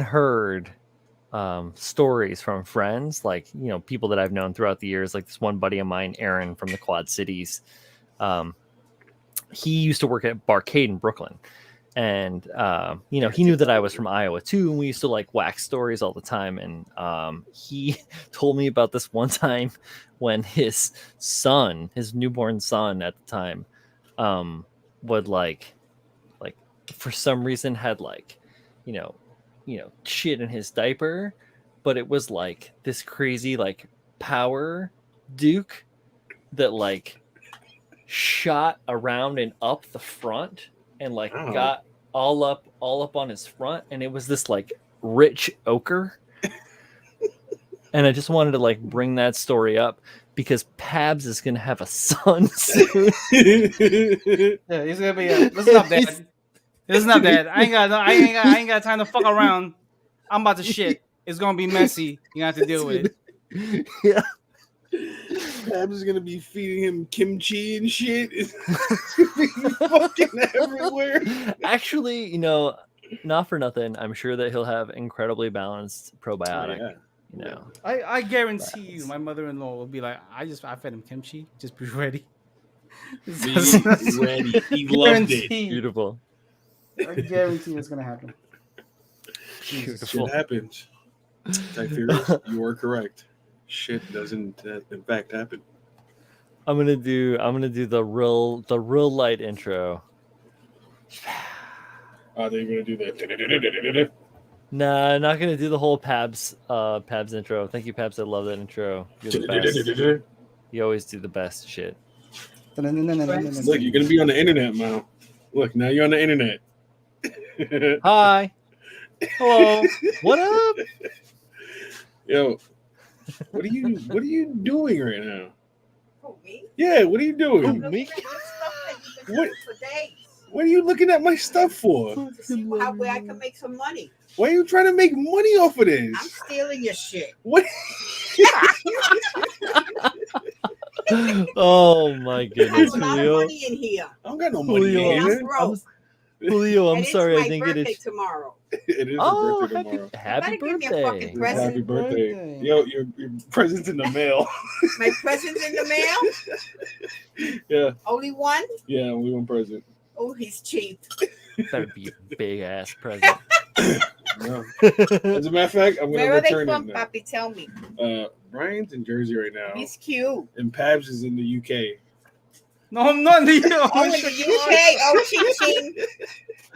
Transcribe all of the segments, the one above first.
heard stories from friends, like people that I've known throughout the years. Like this one buddy of mine, Aaron from the Quad Cities. Um, he used to work at Barcade in Brooklyn, and he knew that I was from Iowa too, and we used to like wax stories all the time. And he told me about this one time when his newborn son at the time, would like for some reason had like you know shit in his diaper, but it was like this crazy like power Duke that like shot around and up the front and like got all up on his front, and it was this like rich ochre. And I just wanted to like bring that story up because Pabs is gonna have a son soon. Yeah, he's gonna be. Listen up, Dad. Listen up, Dad. I ain't got time to fuck around. I'm about to shit. It's gonna be messy. You have to deal with it. Yeah. Pabs is gonna be feeding him kimchi and shit. It's gonna be fucking everywhere. Actually, not for nothing, I'm sure that he'll have incredibly balanced probiotic. Oh, yeah. I guarantee you, my mother-in-law will be like, I fed him kimchi. Just be ready. Be ready. He loved it. Beautiful. I guarantee it's gonna happen. Beautiful. Shit happens. Typhus, you are correct. Shit doesn't in fact happen. I'm gonna do the real light intro. Are they gonna do that? Nah, not gonna do the whole Pabs intro. Thank you, Pabs. I love that intro. You're the best. You always do the best shit. Look, you're gonna be on the internet, Mal. Look, now you're on the internet. Hi. Hello. What up? Yo, what are you doing right now? Who, me? Yeah, what are you doing? Me? What are you looking at my stuff for? To see where I can make some money. Why are you trying to make money off of this? I'm stealing your shit. What? Oh my I goodness, have a lot of Julio. money in here. I don't got no money Julio, in I'm here. broke. Julio, I'm And sorry, it's I my think birthday it is. tomorrow. It is Oh, a birthday tomorrow. happy Better give me a birthday! fucking present. Happy birthday. Yo, your present's in the mail. My present's in the mail? Yeah. Only one? Yeah, only one present. Oh, he's cheap. Better be a big ass present. No. As a matter of fact, I'm Where gonna are they return from, it now. Papi? Tell me. Brian's in Jersey right now, He's cute. and Pabs is in the UK. No, I'm not in the Oh, in the UK. Oh, ching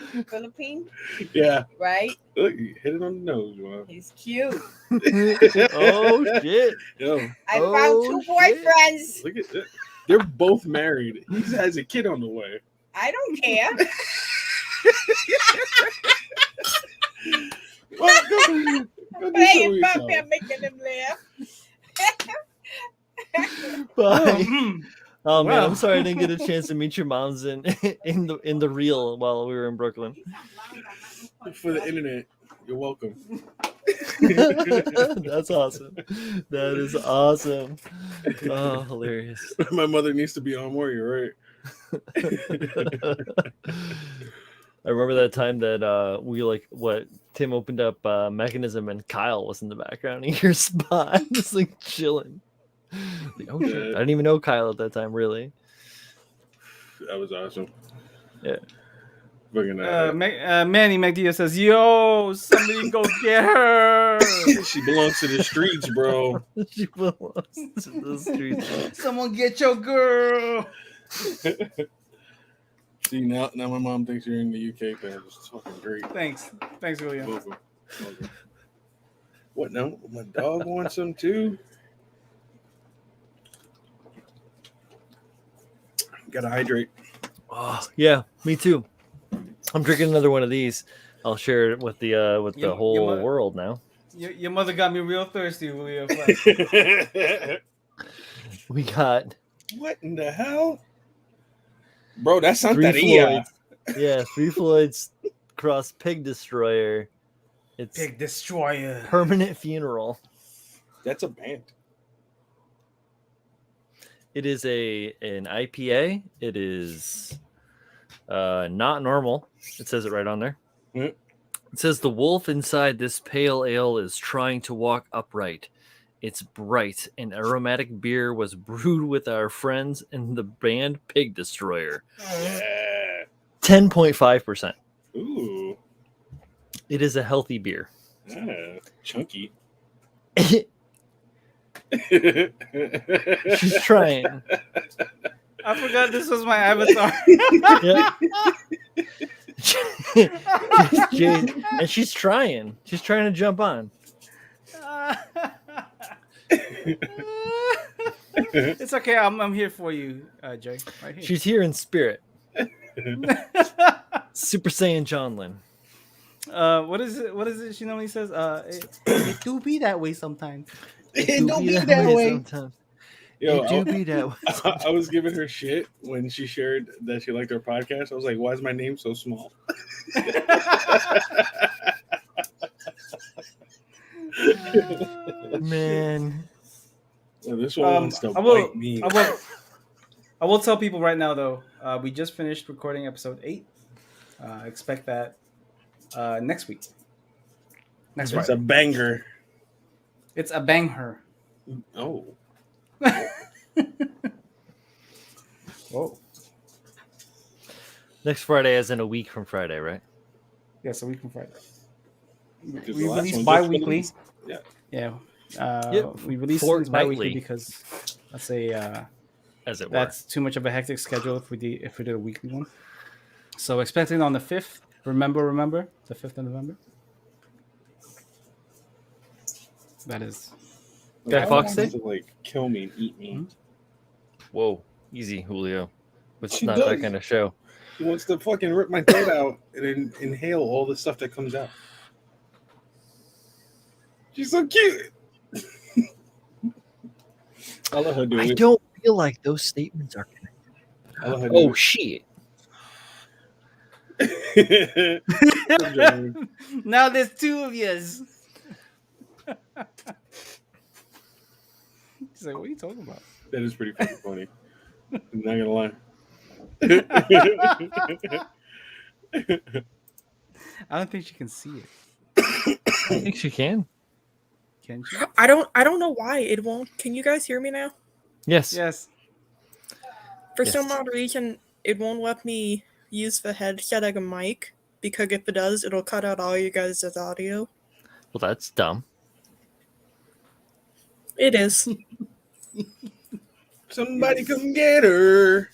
ching. Philippines, Yeah. right? Look, you hit it on the nose, man. He's cute. Oh shit! Yo, I found two shit. boyfriends. look at that. They're both married. He has a kid on the way. I don't care. Well, go do Playing yourself. Papi, I'm making them laugh. Bye. Oh man, Wow. I'm sorry I didn't get a chance to meet your moms in the real while we were in Brooklyn. For the internet, you're welcome. That's awesome. That is awesome. Oh, hilarious. My mother needs to be on more. You're right. I remember that time that Tim opened up Mechanism and Kyle was in the background in your spot, just like chilling. Like, oh shit! I didn't even know Kyle at that time, really. That was awesome. Yeah. Fucking, Manny McDia says, "Yo, somebody go get her. she belongs to the streets, bro. She belongs to the streets. Someone get your girl." See, now my mom thinks you're in the UK, Pam. It's fucking great. Thanks, William. Welcome. What now? My dog wants some too. Gotta hydrate. Oh, yeah, me too. I'm drinking another one of these. I'll share it with the whole world now. Your mother got me real thirsty, William. We got What in the hell? Bro, that's Three Santeria. Floyds. Yeah, Three Floyds cross Pig Destroyer. It's Pig Destroyer. Permanent Funeral. That's a band. It is an IPA. It is not normal. It says it right on there. Mm. It says the wolf inside this pale ale is trying to walk upright. It's bright and aromatic beer was brewed with our friends in the band Pig Destroyer. Yeah. 10.5%. Ooh. It is a healthy beer. Yeah. Chunky. She's trying. I forgot this was my avatar. And she's trying. She's trying to jump on. It's okay. I'm here for you, Jay. Right here. She's here in spirit. Super Saiyan Johnlin. What is it? What is it? She normally says, "It do be that way sometimes." It don't be that way. Sometimes. Yo, It do be that way. I was giving her shit when she shared that she liked our podcast. I was like, "Why is my name so small?" Man. Well, this one wants to I will, bite me. I will tell people right now, though. We just finished recording episode 8. Expect that next week. Next It's Friday. a banger. It's a banger. Oh. Whoa. Next Friday, as in a week from Friday, right? Yes, a week from Friday. Because We the last release one just bi-weekly. released. Yeah. Yeah. Yep. We release Fortnightly. bi-weekly because that's As it were. that's too much of a hectic schedule if we did a weekly one. So expecting on the 5th. Remember the 5th of November. That is. Guy Like, Fawkes she Day? wants to like kill me and eat me. Whoa. Easy, Julio. It's She not that does. kind of show. She wants to fucking rip my throat out and then inhale all the stuff that comes out. She's so cute. I'll let her do I it. don't feel like those statements are connected. I'll let her do Oh, it. shit. Now there's 2 of yous. He's like, what are you talking about? That is pretty fucking funny. I'm not gonna lie. I don't think she can see it. I think she can. Can she? I don't know why it won't. Can you guys hear me now? Yes. Yes. For Yes. some odd reason, it won't let me use the headset as a mic because if it does, it'll cut out all you guys' audio. Well, that's dumb. It is. Somebody come get her.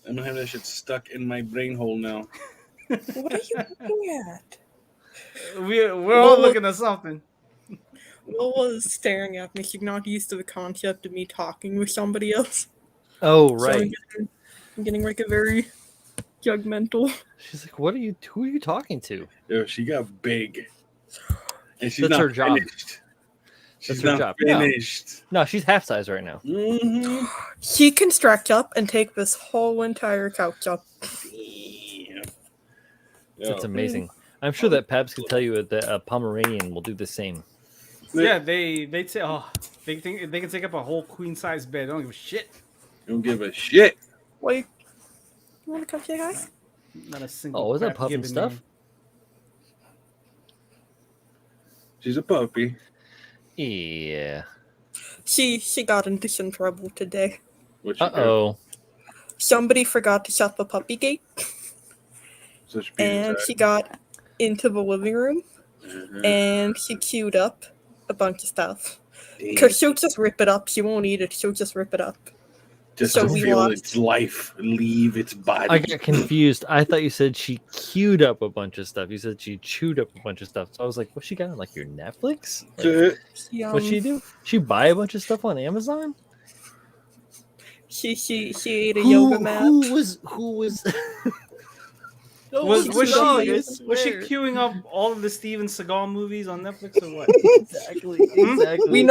I'm gonna have that shit stuck in my brain hole now. What are you looking at? We're all Well, looking at something. Will was staring at me. She's not used to the concept of me talking with somebody else. Oh, So right. I'm getting like a very judgmental. She's like, "What are you? Who are you talking to?" Yo, she got big. And she's That's not her job. finished. She's That's her not job. No. finished. No, she's half size right now. Mm-hmm. She can stretch up and take this whole entire couch up. Damn. That's Yo, amazing. I'm sure that Pabs could tell you that a Pomeranian will do the same. Yeah, they think they can take up a whole queen size bed. They don't give a shit. don't give a shit. Wait, you want to come say hi? Not a single. Oh, is that crap puffing given stuff? name. She's a puppy. Yeah. She got into some trouble today. What she Uh-oh. Somebody forgot to shut the puppy gate, do? Such a and beauty she got into the living room, side. and she queued up a bunch of stuff. Damn. Because she'll just rip it up. She won't eat it. She'll just rip it up. Just so to we feel lost. its life leave its body. I got confused. I thought you said she queued up a bunch of stuff. You said she chewed up a bunch of stuff. So I was like, what's she got on, like, your Netflix? Like, She, what'd she do? She buy a bunch of stuff on Amazon? She ate a yoga mat. Who was No, Was it's was not, she I was she swear. queuing up all of the Steven Seagal movies on Netflix or what? Exactly. Exactly. We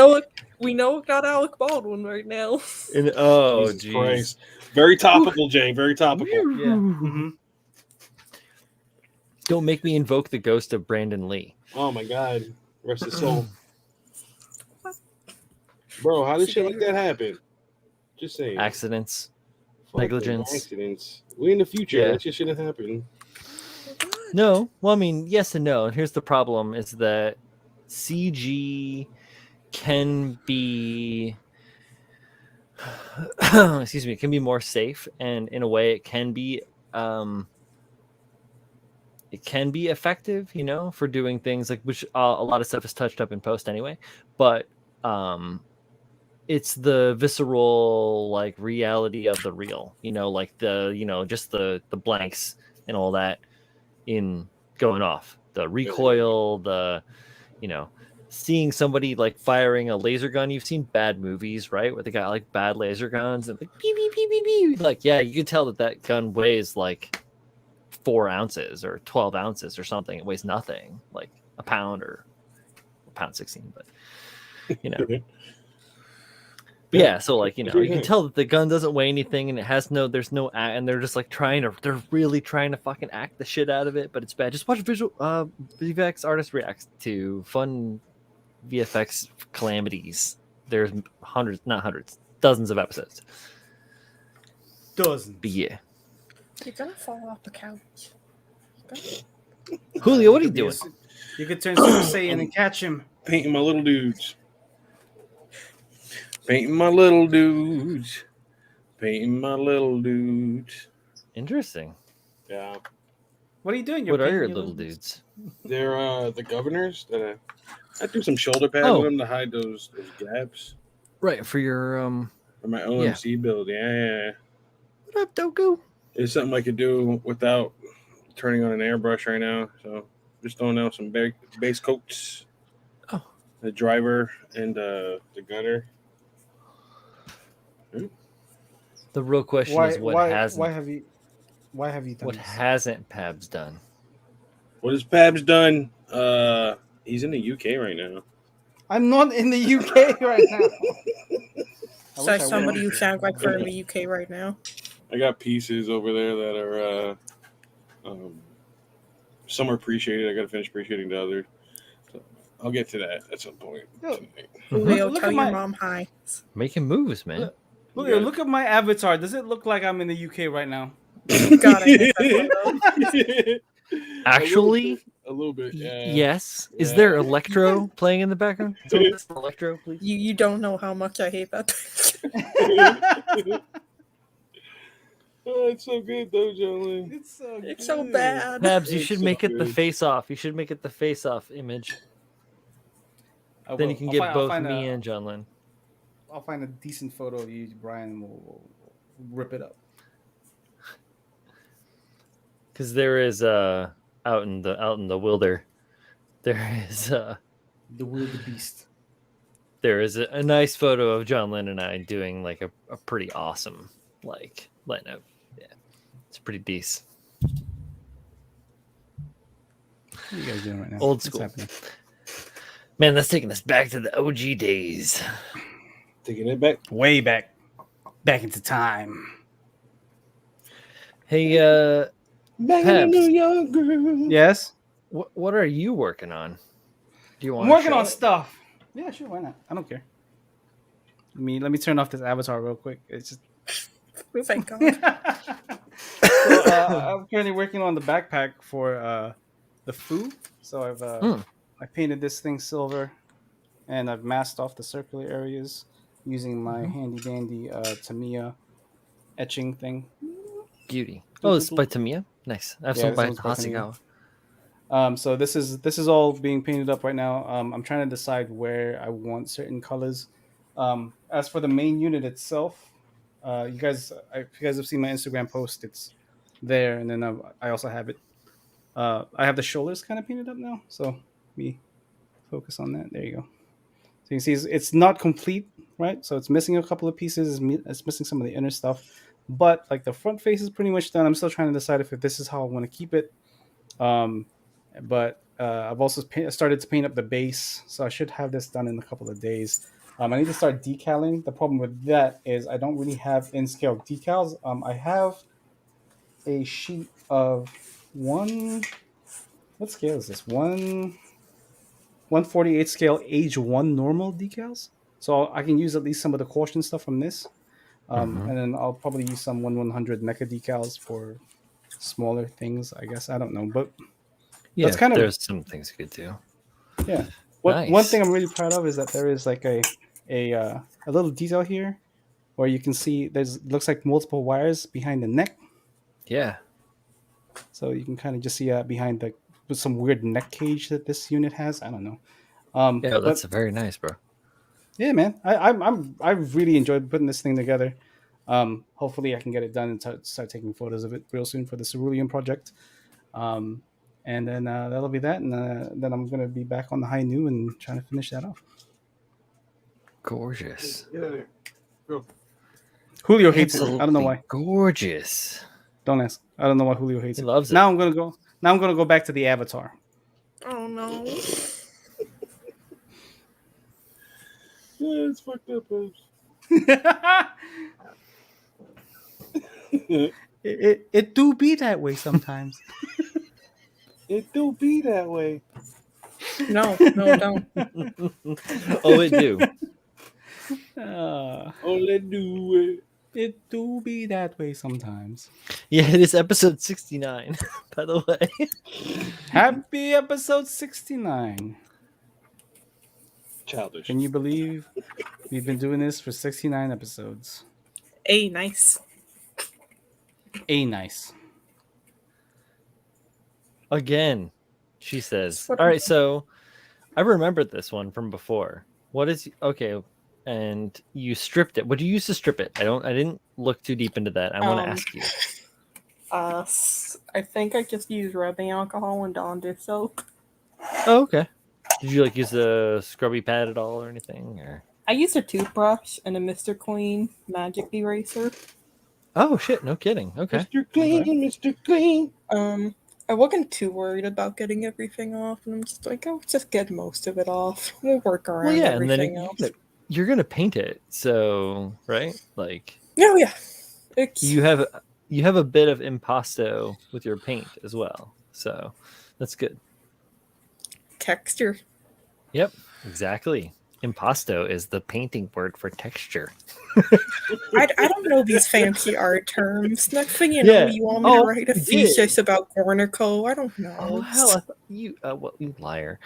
know it got Alec Baldwin right now. And, oh, Jesus jeez. Christ. Very topical, Jay. Very topical. Yeah. Mm-hmm. Don't make me invoke the ghost of Brandon Lee. Oh my God. Rest his soul. Bro, how did shit like that happen? Just saying. Accidents. Fucking negligence. Accidents. We in the future. Yeah. That shit shouldn't happen. No, well, I mean, yes and no. And here's the problem: is that CG can be, excuse me, it can be more safe, and in a way, um, it can be effective, for doing things like which a lot of stuff is touched up in post anyway. But it's the visceral like reality of the real, like just the blanks and all that in going off the recoil, the you know seeing somebody like firing a laser gun. You've seen bad movies, right, where they got like bad laser guns and like beep beep beep beep beep. Like, yeah, you can tell that gun weighs like 4 ounces or 12 ounces or something. It weighs nothing, like a pound or a pound 16, but yeah, so like, you can tell that the gun doesn't weigh anything, and it has there's no and they're just like they're really trying to fucking act the shit out of it, but it's bad. Just watch VFX artist reacts to fun VFX calamities. There's hundreds, not hundreds, dozens of episodes. Dozens. But yeah. You're gonna fall off the couch. Julio, what are you doing? You could turn Super Saiyan and catch him. Painting my little dudes. Painting my little dudes. Painting my little dudes. Interesting. Yeah. What are you doing? What are your little dudes? They're the governors that I threw some shoulder pads on them to hide those gaps. Right, for your For my OMC build. Yeah. What up, Doku? It's something I could do without turning on an airbrush right now. So just throwing out some base coats. Oh. The driver and the gunner. The real question is why have you done what this? hasn't Pabs done? What has Pabs done? He's in the UK right now. I'm not in the UK right now. So somebody you sound like for in the UK right now. I got pieces over there that are some are appreciated. I got to finish appreciating the others. So I'll get to that at some point tonight. Julio, Look tell at your my- mom hi. Making moves, man. Look at my avatar. Does it look like I'm in the UK right now? God, I hate that photo. Actually, a little bit. Yeah. yes. Yeah. Is there electro playing in the background? So this electro, please. You don't know how much I hate that. Oh, it's so good though, Jolene. It's so bad. Pabs, you It's should so make it the good. face off. You should make it the face off image. Then you can get both me and John Lynn. I'll find a decent photo of you, Brian, and we'll rip it up. Because there is out in the wilder, there is The wildebeest. there is a nice photo of John Lynn and I doing like a pretty awesome like light up. Yeah, it's pretty decent. What are you guys doing right now? Old What's school. happening? Man, that's taking us back to the OG days. Taking it back. Way back into time. Hey, Back Pabs. in New York, girl. Yes, what are you working on? Do you want? I'm working on stuff. Yeah, sure. Why not? I don't care. Let me turn off this avatar real quick. It's just. Thank God. So, I'm currently working on the backpack for the food. So I painted this thing silver, and I've masked off the circular areas using my handy dandy Tamiya etching thing. Beauty. Oh, it's by Tamiya. Nice. I have some by this one's by Tamiya. Hasegawa. So this is all being painted up right now. I'm trying to decide where I want certain colors. As for the main unit itself, if you guys have seen my Instagram post, it's there, and then I also have it. I have the shoulders kind of painted up now, so let me focus on that. There you go. So you can see it's not complete, right? So it's missing a couple of pieces. It's missing some of the inner stuff, but like the front face is pretty much done. I'm still trying to decide if this is how I want to keep it. But I've also started to paint up the base, so I should have this done in a couple of days. I need to start decaling. The problem with that is I don't really have in-scale decals. I have a sheet of what scale is this? 148 scale age 1 normal decals. So I can use at least some of the caution stuff from this. And then I'll probably use some 1/100 mecha decals for smaller things, I guess. I don't know. But Yeah, kind of there's some things you could do. yeah. One Nice. thing I'm really proud of is that there is like a little detail here where you can see there's looks like multiple wires behind the neck, Yeah. so you can kind of just see behind the with some weird neck cage that this unit has. I don't know. Yeah, that's But very nice, bro. yeah, man, I really enjoyed putting this thing together. Hopefully, I can get it done and start taking photos of it real soon for the Cerulean project. Um, and then that'll be that, and then I'm gonna be back on the high noon and trying to finish that off. Gorgeous. Get out of there. Go. Julio hates it. I don't know Absolutely why. gorgeous. Don't ask. I don't know why Julio hates He it. loves it. Now I'm gonna go. Now I'm gonna go back to the Avatar. Oh no. Yeah, it's fucked up, Pops. it do be that way sometimes. It do be that way. No, don't. Oh, it do. Uh, Oh, let's do it do be that way sometimes. Yeah, it is episode 69, by the way. Happy episode 69. it. Childish. Can you believe we've been doing this for 69 episodes? Hey, nice. Nice. Again, she says. What- All right, so I remembered this one from before. What is okay? And you stripped it. What do you use to strip it? I didn't look too deep into that. I want to ask you. I think I just used rubbing alcohol and Dawn dish soap. Oh, okay. Did you like use a scrubby pad at all or anything? Or I used a toothbrush and a Mr. Clean magic eraser. oh shit, no kidding. Okay. Mr. Clean, Mr. Clean. I wasn't too worried about getting everything off, and I'm just like, I'll just get most of it off. We'll work around Well, yeah, and then everything else. you're gonna paint it, so right, like Oh yeah, it's you have a bit of impasto with your paint as well, so that's good. texture. Yep, exactly. Impasto is the painting word for texture. I don't know these fancy art terms. Next thing you know, Yeah. you want me to write a you thesis did. about Gornico. I don't know. Oh hell, I thought well, you liar.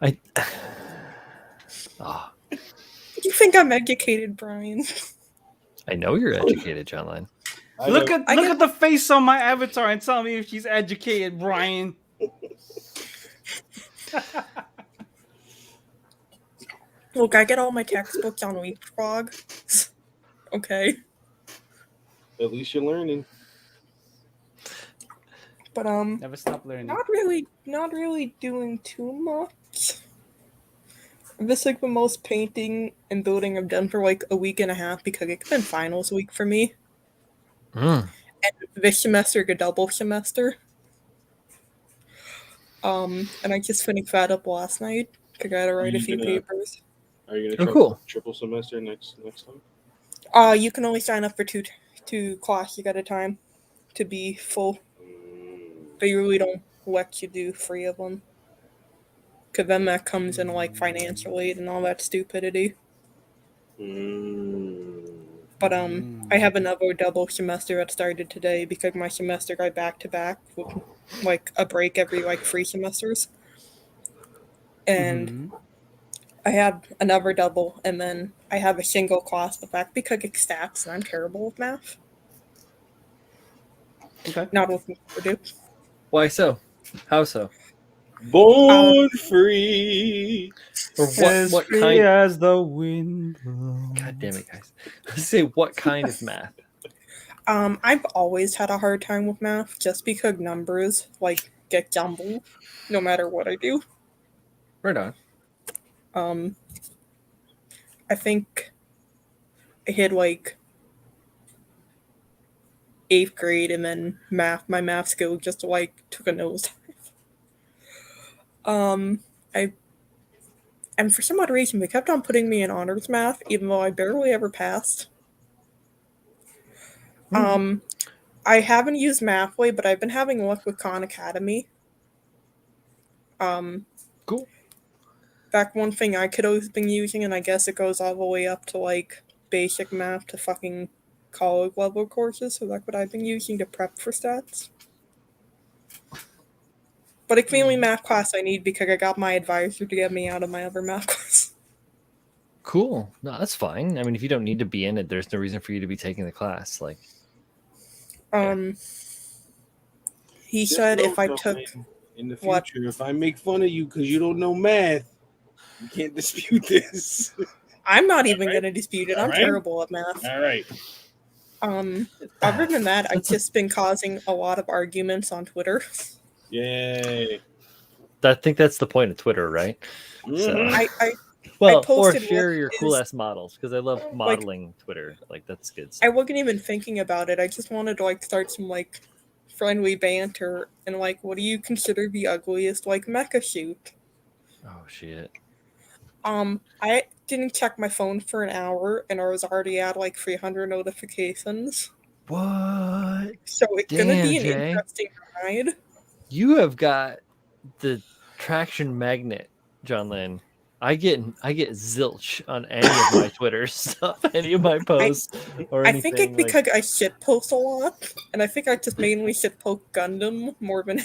I. Oh, You think I'm educated, Brian? I know you're educated, John Line. Look at the face on my avatar and tell me if she's educated, Brian. Look, I get all my textbooks on Leapfrog. Okay, At least you're learning. but Never stop learning. not really doing too much. This is like the most painting and building I've done for like a week and a half because it's been finals week for me. Mm. And this semester, a double semester. And I just finished that up last night. I gotta write a you few gonna- papers. Are you Oh, gonna try cool. triple semester next time? You can only sign up for two classes at a time to be full. They really don't let you do 3 of them. Cause then that comes in like financial aid and all that stupidity. But I have another double semester that started today because my semester got back to back with like a break every like 3 semesters. And I have another double, and then I have a single class back because it's stats, and I'm terrible with math. Okay. Not with Purdue. Why so? How so? Born free. Or As what free kind? as the wind blows. God damn it, guys! Let's say what kind of math? I've always had a hard time with math just because numbers like get jumbled no matter what I do. Right on. I think I hit like 8th grade, and then my math skill just like took a nosedive. And for some odd reason, they kept on putting me in honors math, even though I barely ever passed. I haven't used Mathway, but I've been having luck with Khan Academy. Cool. Back one thing I could always been using, and I guess it goes all the way up to like basic math to fucking college level courses. So that's what I've been using to prep for stats. But it's the only math class I need because I got my advisor to get me out of my other math class. Cool. No, that's fine. I mean, if you don't need to be in it, there's no reason for you to be taking the class. Like, He Just said know, if I though, took man, in the what? future, if I make fun of you because you don't know math, you can't dispute this. I'm not even right? gonna dispute it. I'm All right. terrible at math. All right. Other than that, I've just been causing a lot of arguments on Twitter. Yay. I think that's the point of Twitter, right? So, Mhm. I well, or posted share what your is- cool ass models because I love modeling Twitter. Like, that's good I stuff. wasn't even thinking about it. I just wanted to start some friendly banter and what do you consider the ugliest mecha suit? Oh shit. I didn't check my phone for an hour and I was already at 300 notifications. What? So it's gonna Damn, be an Jay. interesting ride. You have got the traction magnet, John Lynn. I get zilch on any of my Twitter stuff, any of my posts, or I anything. think it's because I shitpost a lot, and I think I just mainly shitpost Gundam more than.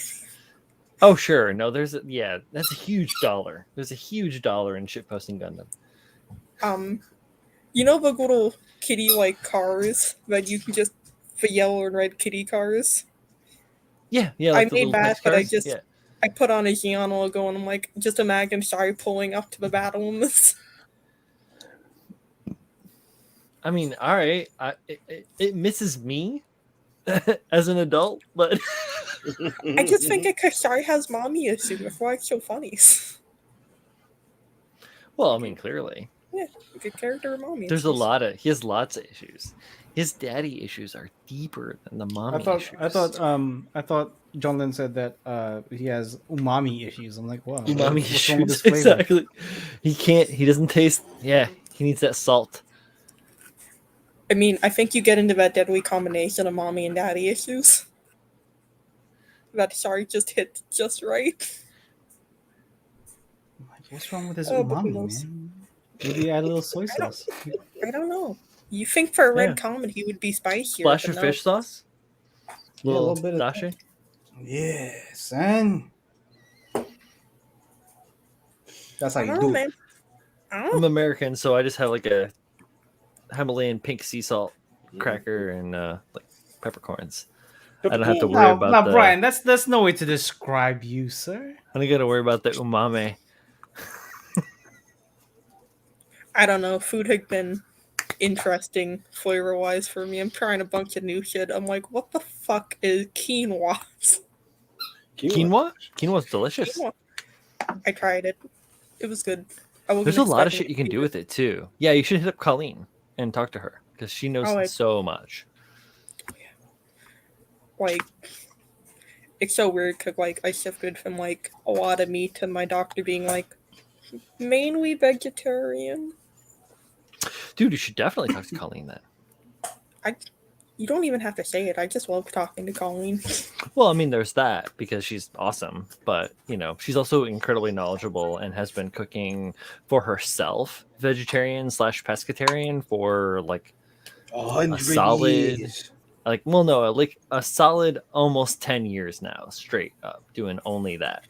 Oh sure, no, that's a huge dollar. There's a huge dollar in shitposting Gundam. You know the little kitty cars that you can just the yellow and red kitty cars. Yeah, I like the made little that, text but I cars. just Yeah. I put on a Xeon logo and I'm just imagine Shari pulling up to the battle in this. I mean, all right, it misses me as an adult, but I just think because Shari has mommy issues. That's why it's so funny. well, I mean, clearly, Yeah, good character with mommy there's issues. he has lots of issues. His daddy issues are deeper than the mommy issues. I thought John Lynn said that he has umami issues. I'm like, wow, Umami what's wrong with issues. this flavor? Exactly. He doesn't taste. Yeah, he needs that salt. I mean, I think you get into that deadly combination of mommy and daddy issues. That Shari just hit just right. I'm like, what's wrong with this Oh, but who umami, knows? man? Maybe add a little soy sauce. I don't know. You think for a red Yeah. comet he would be spicier? Splash but of no. fish sauce. Yeah, a little bit of dashi. Yeah, son. That's how I you don't do know, it. man. I don't I'm know. American, so I just have a Himalayan pink sea salt cracker and peppercorns. I don't have to worry about Now, the. Brian, that's no way to describe you, sir. I don't got to worry about the umami. I don't know. Food has been interesting flavor-wise for me. I'm trying a bunch of new shit. I'm like, what the fuck is quinoa? Quinoa? Quinoa's delicious. Quinoa. I tried it. It was good. There's a lot of shit you can do with it too. Yeah, you should hit up Colleen and talk to her because she knows so much. It's so weird because I shifted from a lot of meat to my doctor being mainly vegetarian. Dude, you should definitely talk to Colleen then. You don't even have to say it. I just love talking to Colleen. Well, I mean, there's that because she's awesome, but she's also incredibly knowledgeable and has been cooking for herself, vegetarian / pescatarian for 100 a solid years. a solid almost 10 years now, straight up doing only that.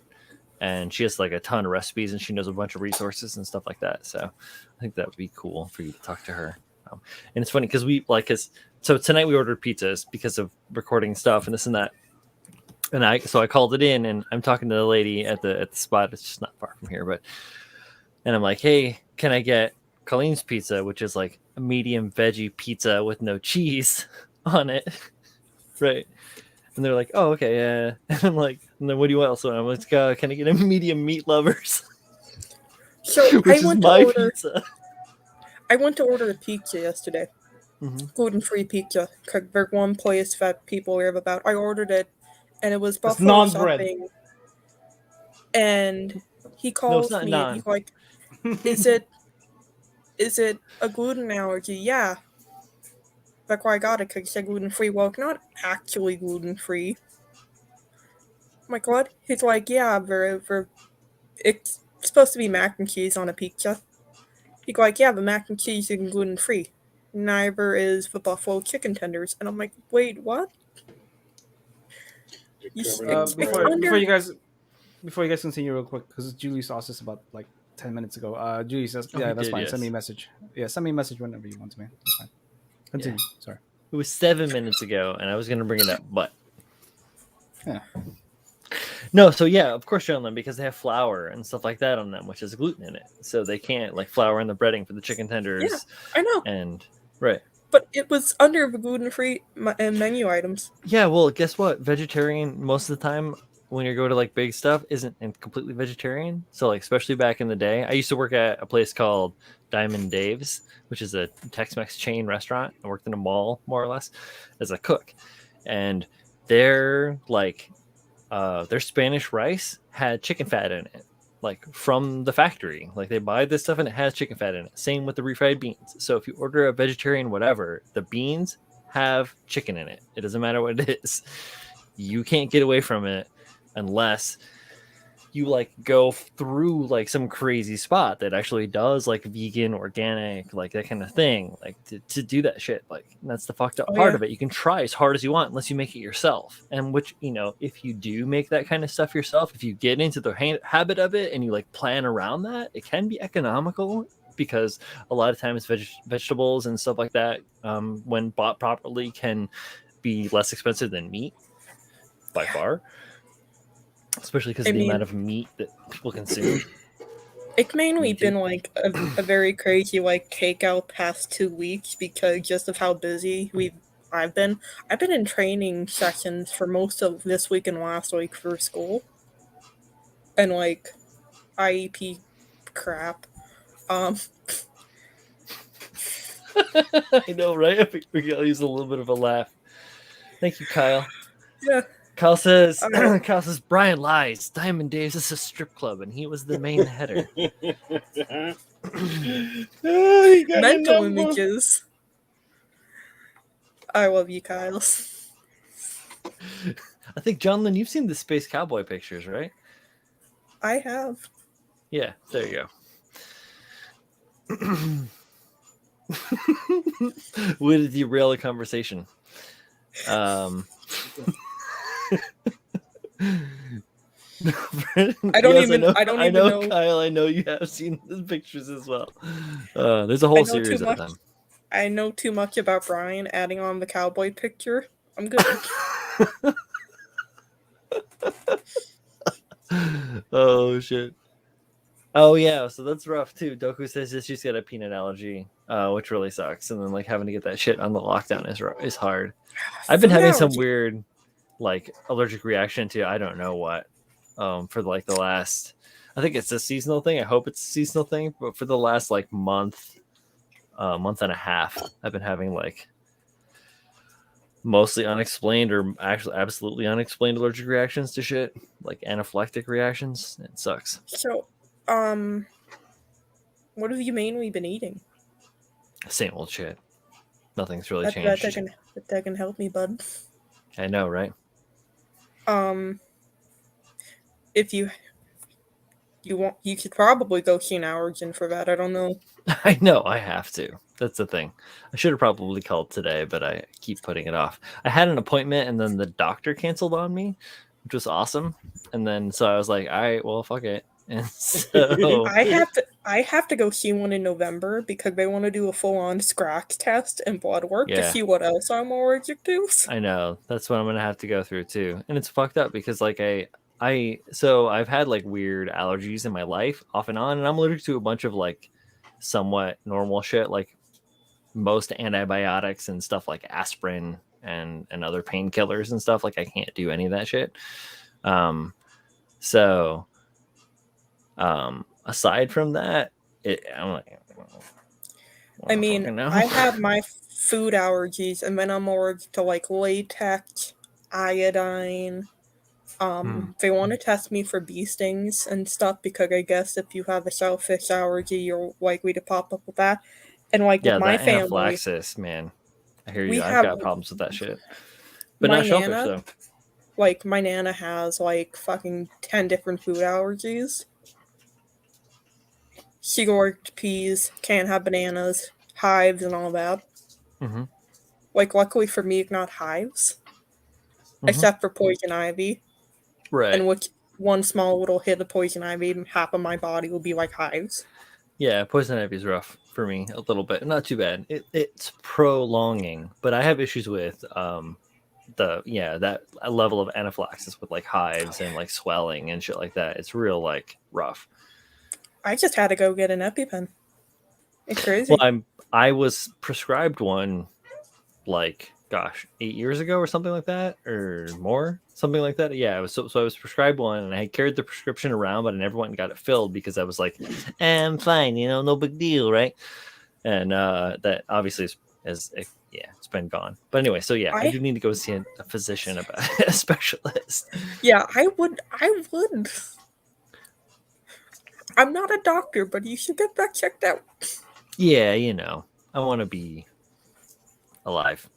And she has a ton of recipes and she knows a bunch of resources and stuff like that. So I think that would be cool for you to talk to her. And it's funny because so tonight we ordered pizzas because of recording stuff and this and that. And I called it in and I'm talking to the lady at the spot. It's just not far from here, and I'm like, hey, can I get Colleen's pizza, which is a medium veggie pizza with no cheese on it. Right. And they're like, oh, okay, yeah. And I'm like, and then what do you want? So I'm like, can I get a medium meat lovers? So Which is my pizza. I went to order a pizza yesterday. Mm-hmm. Gluten-free pizza. There's one place that people rave about. I ordered it, and it was It's buffalo non-bread. something. And he calls not me, non. and he's like, is it a gluten allergy? Yeah. That's why I got it, because he said gluten-free. Well, it's not actually gluten-free. I'm like, what? He's like, yeah, it's supposed to be mac and cheese on a pizza. He's like, yeah, but mac and cheese isn't gluten-free. Neither is the buffalo chicken tenders. And I'm like, wait, what? Before you guys before you guys continue real quick, because Julie saw this about like 10 minutes ago. Julie says, Oh, "Yeah, he that's did, fine. yes. Send me a message. Yeah, send me a message whenever you want to, man. That's fine. Continue. Sorry. It was 7 minutes ago, and I was gonna bring it up, but Yeah. no. So yeah, of course, John, because they have flour and stuff like that on them, which has gluten in it, so they can't like flour in the breading for the chicken tenders. Yeah, I know. And right. But it was under the gluten-free menu items. Yeah, well, guess what? Vegetarian most of the time when you go to like big stuff isn't completely vegetarian. So like especially back in the day, I used to work at a place called Diamond Dave's, which is a Tex-Mex chain restaurant. I worked in a mall more or less as a cook, and their like their Spanish rice had chicken fat in it, like from the factory. Like they buy this stuff and it has chicken fat in it. Same with the refried beans. So if you order a vegetarian whatever, the beans have chicken in it. It doesn't matter what it is. You can't get away from it unless you like go through like some crazy spot that actually does like vegan, organic, like that kind of thing. Like to do that shit. Like that's the fucked up part of it. You can try as hard as you want unless you make it yourself. And which, you know, if you do make that kind of stuff yourself, if you get into the habit of it and you like plan around that, it can be economical because a lot of times vegetables and stuff like that, when bought properly, can be less expensive than meat by far. Especially because of the amount of meat that people consume. It's mainly been like a very crazy like takeout past 2 weeks because just of how busy I've been. I've been in training sessions for most of this week and last week for school, and like IEP crap. I know, right? I think we gotta use a little bit of a laugh. Thank you, Kyle. Yeah. Kyle says, Brian lies. Diamond Dave's is a strip club, and he was the main header. Mental images. I love you, Kyle. I think, John Lynn, you've seen the Space Cowboy pictures, right? I have. Yeah, there you go. Way to derail the conversation. I don't even know, Kyle, I know you have seen the pictures as well. There's a whole series of them. I know too much about Brian adding on the cowboy picture. I'm good. Oh shit. Oh yeah, so that's rough too. Doku says that she's got a peanut allergy, which really sucks. And then like having to get that shit on the lockdown is hard. I've been having some weird like allergic reaction to I don't know what for like the last, I think it's a seasonal thing. I hope it's a seasonal thing, but for the last like month and a half, I've been having like mostly unexplained or actually absolutely unexplained allergic reactions to shit, like anaphylactic reactions. It sucks. So what have you mainly been eating? Same old shit. Nothing's really changed. That can help me, bud. I know, right? If you want, you could probably go see an allergen for that. I don't know. I know, I have to. That's the thing. I should have probably called today, but I keep putting it off. I had an appointment and then the doctor canceled on me, which was awesome. And then so I was like, all right, well, fuck it. And so I have to go see one in November because they want to do a full-on scratch test and blood work to see what else I'm allergic to. I know. That's what I'm gonna have to go through too. And it's fucked up because like so I've had like weird allergies in my life off and on, and I'm allergic to a bunch of like somewhat normal shit, like most antibiotics and stuff like aspirin and other painkillers and stuff. Like I can't do any of that shit. Aside from that, I'm like, I mean, I have my food allergies, and then I'm allergic to like latex, iodine. They want to test me for bee stings and stuff because I guess if you have a shellfish allergy, you're likely to pop up with that. And like with my family, anaphylaxis, man, I hear you. I've got problems with that shit, but not shellfish though. Like my nana has like fucking 10 different food allergies. She allergic to peas, can't have bananas, hives, and all that. Mm-hmm. Like, luckily for me, it's not hives, except for poison ivy, right? one small little hit of poison ivy, and half of my body will be like hives. Yeah, poison ivy is rough for me a little bit. Not too bad. It's prolonging, but I have issues with that level of anaphylaxis with like hives and like swelling and shit like that. It's real like rough. I just had to go get an EpiPen. It's crazy. Well, I was prescribed one like 8 years ago or something like that, or more, something like that. Yeah, I was so I was prescribed one, and I carried the prescription around, but I never went and got it filled because I was like, I'm fine, no big deal, right? And that obviously it's been gone. But anyway, so yeah, I do need to go see a physician, about a specialist. Yeah, I would. I'm not a doctor, but you should get that checked out. Yeah, I want to be alive.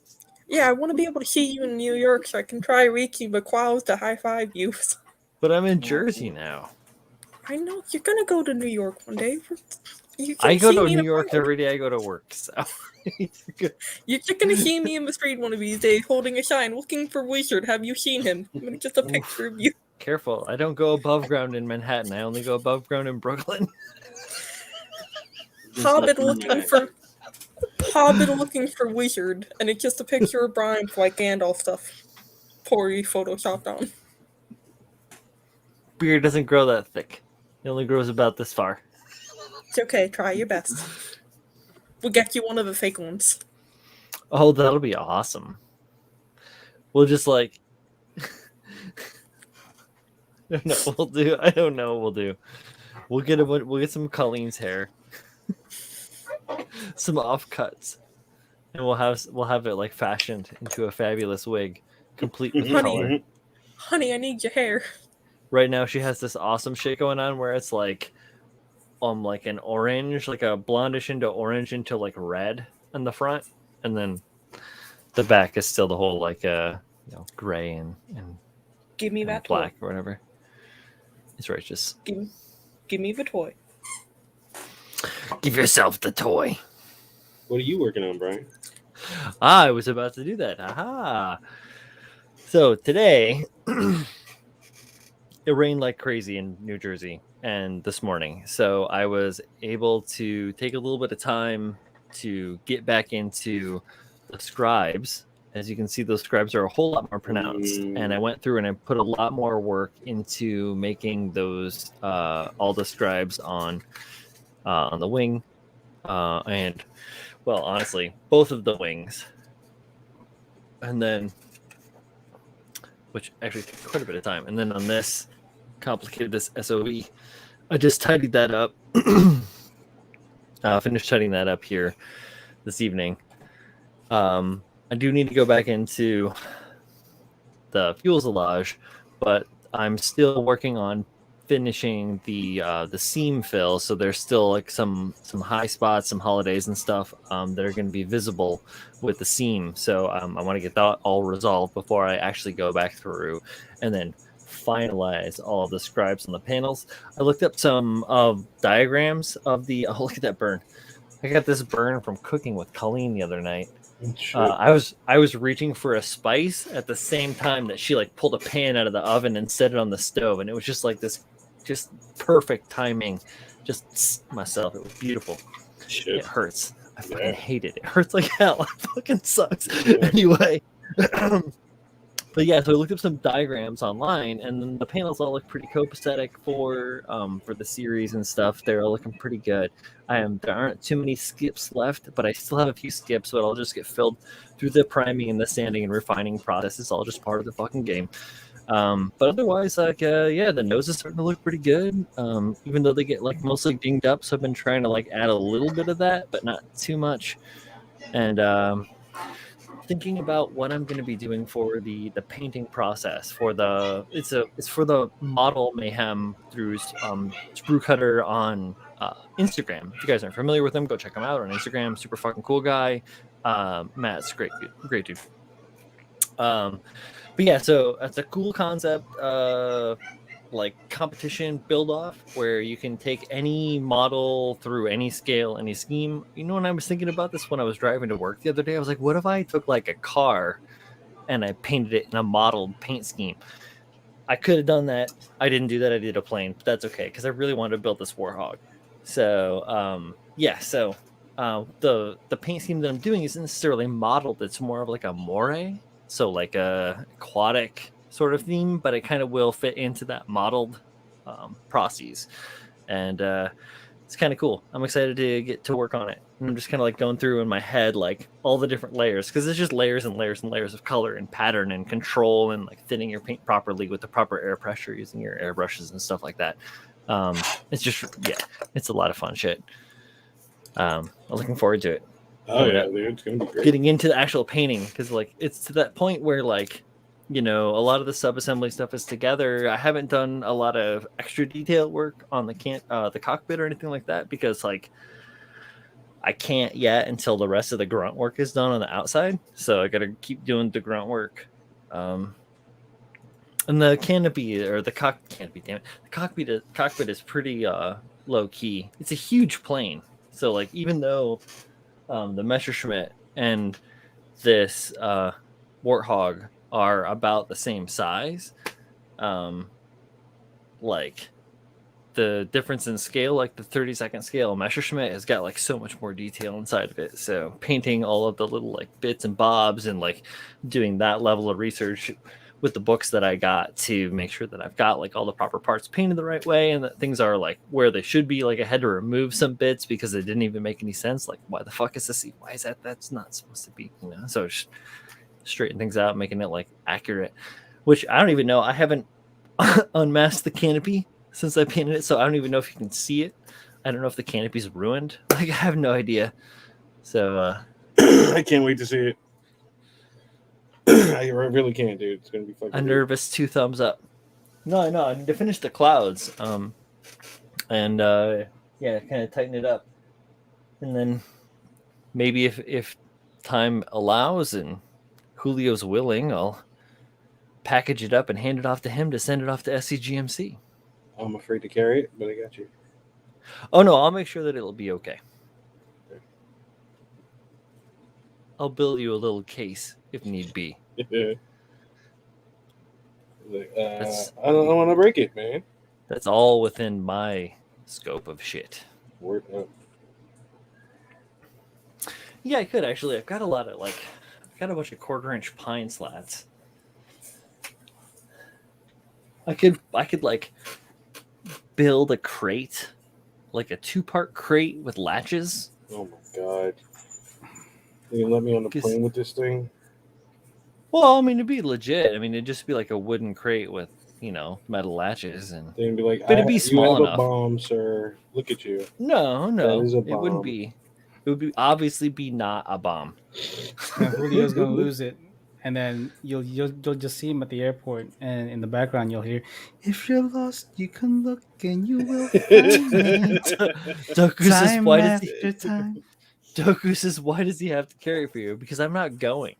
Yeah, I want to be able to see you in New York so I can try reaching the clouds to high five you. But I'm in Jersey now. I know you're gonna go to New York one day. I go to New York every day I go to work, so you're just gonna see me in the street one of these days holding a sign looking for Wizard. Have you seen him? Just a picture of you. Careful, I don't go above ground in Manhattan. I only go above ground in Brooklyn. Hobbit looking for Wizard, and it's just a picture of Brian with like Gandalf stuff. Poorly photoshopped on. Beard doesn't grow that thick. It only grows about this far. It's okay, try your best. We'll get you one of the fake ones. Oh, that'll be awesome. We'll just like I don't know what we'll do. We'll get some Colleen's hair. Some offcuts. And we'll have it like fashioned into a fabulous wig, complete with color. Honey, I need your hair. Right now she has this awesome shit going on where it's like an orange, like a blondish into orange into like red in the front, and then the back is still the whole like gray and give me that black toy. Or whatever. It's righteous. Give me the toy. Give yourself the toy. What are you working on, Brian? I was about to do that. Aha. So today it rained like crazy in New Jersey and this morning. So I was able to take a little bit of time to get back into the scribes. As you can see, those scribes are a whole lot more pronounced. And I went through and I put a lot more work into making those all the scribes on the wing. And well, honestly, both of the wings. And then which actually took quite a bit of time. And then on this SOE, I just tidied that up. Finished tidying that up here this evening. I do need to go back into the fuselage, but I'm still working on finishing the seam fill. So there's still like some high spots, some holidays and stuff that are going to be visible with the seam. So I want to get that all resolved before I actually go back through and then finalize all of the scribes on the panels. I looked up some diagrams of the. Oh, look at that burn! I got this burn from cooking with Colleen the other night. I was reaching for a spice at the same time that she like pulled a pan out of the oven and set it on the stove, and it was just like this, just perfect timing. Just myself, it was beautiful. Shit. It hurts. I fucking hate it. It hurts like hell. It fucking sucks. Anyway. But yeah, so I looked up some diagrams online, and then the panels all look pretty copacetic for the series and stuff. They're all looking pretty good. There aren't too many skips left, but I still have a few skips, but I'll just get filled through the priming and the sanding and refining process. It's all just part of the fucking game. But otherwise, the nose is starting to look pretty good. Even though they get like mostly dinged up, so I've been trying to like add a little bit of that, but not too much. And thinking about what I'm going to be doing for the painting process for it's for the Model Mayhem through Sprue Cutter on Instagram. If you guys aren't familiar with him, go check him out on Instagram. Super fucking cool guy. Matt's great dude. But yeah, so that's a cool concept. Like competition build off where you can take any model through any scale, any scheme. When I was thinking about this when I was driving to work the other day, I was like, what if I took like a car and I painted it in a modeled paint scheme? I could have done that. I didn't do that. I did a plane, but that's okay because I really wanted to build this warhog. So yeah, so the paint scheme that I'm doing isn't necessarily modeled. It's more of like a moire, so like a aquatic sort of theme, but it kind of will fit into that modeled process, and it's kind of cool. I'm excited to get to work on it. And I'm just kind of like going through in my head like all the different layers because it's just layers and layers and layers of color and pattern and control and like thinning your paint properly with the proper air pressure using your airbrushes and stuff like that. It's just it's a lot of fun shit. I'm looking forward to it. Oh yeah, dude, it's gonna be great. Getting into the actual painting because like it's to that point where like a lot of the sub-assembly stuff is together. I haven't done a lot of extra detail work on the cockpit or anything like that because like I can't yet until the rest of the grunt work is done on the outside. So I got to keep doing the grunt work. And the canopy or the canopy, damn it, the cockpit is pretty low key. It's a huge plane. So like even though the Messerschmitt and this Warthog are about the same size, like the difference in scale, like the 30-second scale Messerschmitt has got like so much more detail inside of it. So painting all of the little like bits and bobs and like doing that level of research with the books that I got to make sure that I've got like all the proper parts painted the right way and that things are like where they should be. Like I had to remove some bits because it didn't even make any sense. Like why the fuck is this? Why is that's not supposed to be, so just straighten things out, making it like accurate, which I don't even know. I haven't unmasked the canopy since I painted it, so I don't even know if you can see it. I don't know if the canopy's ruined. Like I have no idea. So I can't wait to see it. I really can't, dude. It's gonna be fucking. A nervous 2 thumbs up. No, I need to finish the clouds. And kind of tighten it up, and then maybe if time allows and Julio's willing, I'll package it up and hand it off to him to send it off to SCGMC. I'm afraid to carry it, but I got you. Oh no, I'll make sure that it'll be okay. I'll build you a little case if need be. I don't want to break it, man. That's all within my scope of shit. Word up. Yeah, I could actually. I've got a lot of I've got a bunch of 1/4-inch pine slats. I could like build a crate, like a 2-part crate with latches. Oh my god! You can let me on the plane with this thing? Well, I mean, it'd be legit. I mean, it'd just be like a wooden crate with metal latches, and they'd be like, but it'd be small you have enough. A bomb, sir. Look at you. No, That is a it wouldn't bomb. be. It would be obviously be not a bomb. Yeah, Julio's gonna lose it, and then you'll just see him at the airport, and in the background you'll hear, "If you're lost, you can look and you will find me." Doku says, Time "Why does after time. Doku says, "Why does he have to carry for you?" Because I'm not going.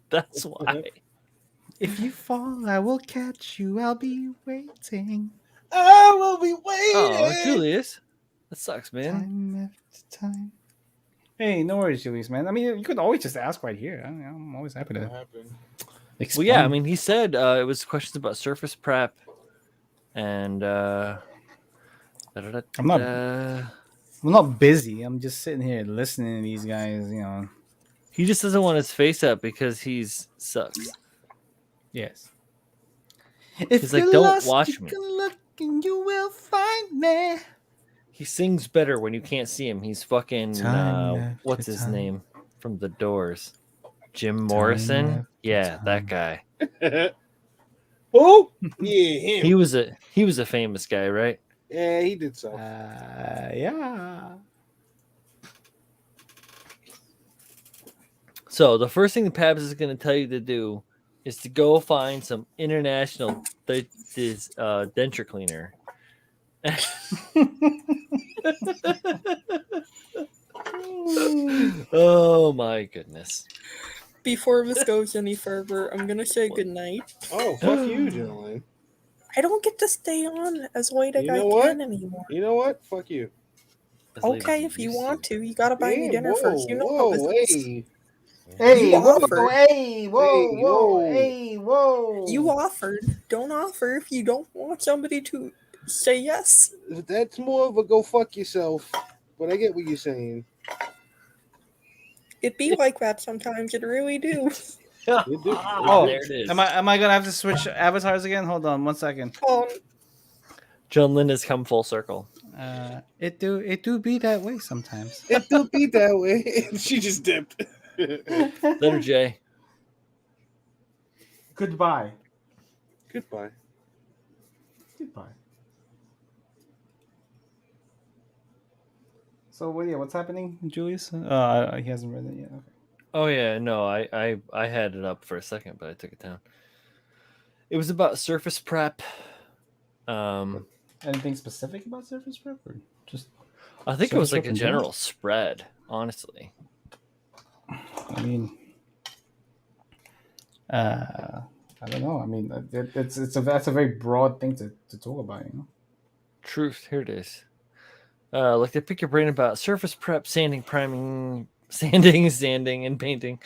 That's why. If you fall, I will catch you. I'll be waiting. I will be waiting. Oh, Julius, that sucks, man. Time after time. Hey, no worries, Julius, man. I mean, you could always just ask right here. I'm always happy What to happened? explain. Well, yeah, I mean, he said it was questions about surface prep, and I'm not busy. I'm just sitting here listening to these guys. he just doesn't want his face up because he's sucks. Yes. He's like, "Don't watch you me." can look and you will find me. He sings better when you can't see him. He's fucking Time what's after his time. name from The Doors? Jim Morrison. after Yeah, time. that guy. Oh, yeah, him. He was a famous guy, right? Yeah, he did so. Yeah. So the first thing the Pabs is going to tell you to do is to go find some international denture cleaner. Oh my goodness. Before this goes any further, I'm gonna say goodnight. Oh, fuck you, Jolene. I don't get to stay on as late as You I know what? can anymore. You know what? Fuck you. As late as Okay, he if you used want to, you gotta buy me dinner whoa, first. You know how whoa, this is. hey. Hey, You whoa, offered. hey, whoa, Hey, whoa, whoa. hey, whoa. You offered. Don't offer if you don't want somebody to say yes. That's more of a go fuck yourself. But I get what you're saying. It be like that sometimes. It really do. It do. Oh, there it is. Am I gonna have to switch avatars again? Hold on 1 second. John Lynn has come full circle. It do be that way sometimes. It do be that way. She just dipped. Letter J. Goodbye. Goodbye. Goodbye. So what's happening, Julius? He hasn't read it yet. Okay. Oh yeah, no, I had it up for a second, but I took it down. It was about surface prep. Anything specific about surface prep, or just? I think it was Surface like prep a in general? general spread, honestly. I mean, I don't know. I mean, that's a very broad thing to talk about, you know. Truth, here it is. Like to pick your brain about surface prep, sanding, priming, sanding, and painting.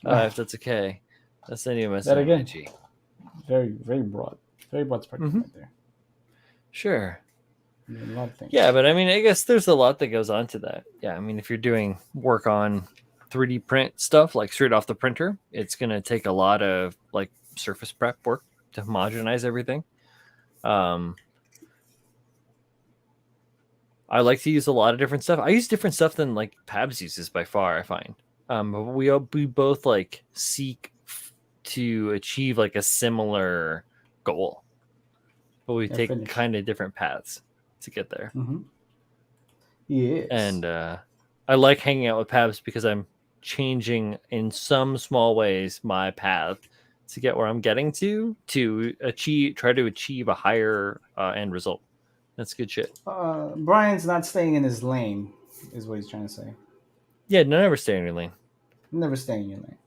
If that's okay. That's the name of That my again. IG. Very broad spectrum Mhm. right there. Sure. I mean, a lot of things. Yeah, but I mean, I guess there's a lot that goes on to that. Yeah, I mean, if you're doing work on 3D print stuff like straight off the printer, it's gonna take a lot of like surface prep work to homogenize everything. I like to use a lot of different stuff. I use different stuff than like Pabs uses by far. I find, but we both like seek to achieve like a similar goal, but we take finish. kind of different paths to get there. Mm-hmm. Yes. And I like hanging out with Pabs because I'm changing in some small ways my path to get where I'm getting to try to achieve a higher end result. That's good shit. Brian's not staying in his lane, is what he's trying to say. Yeah, never stay in your lane. Never staying in your lane.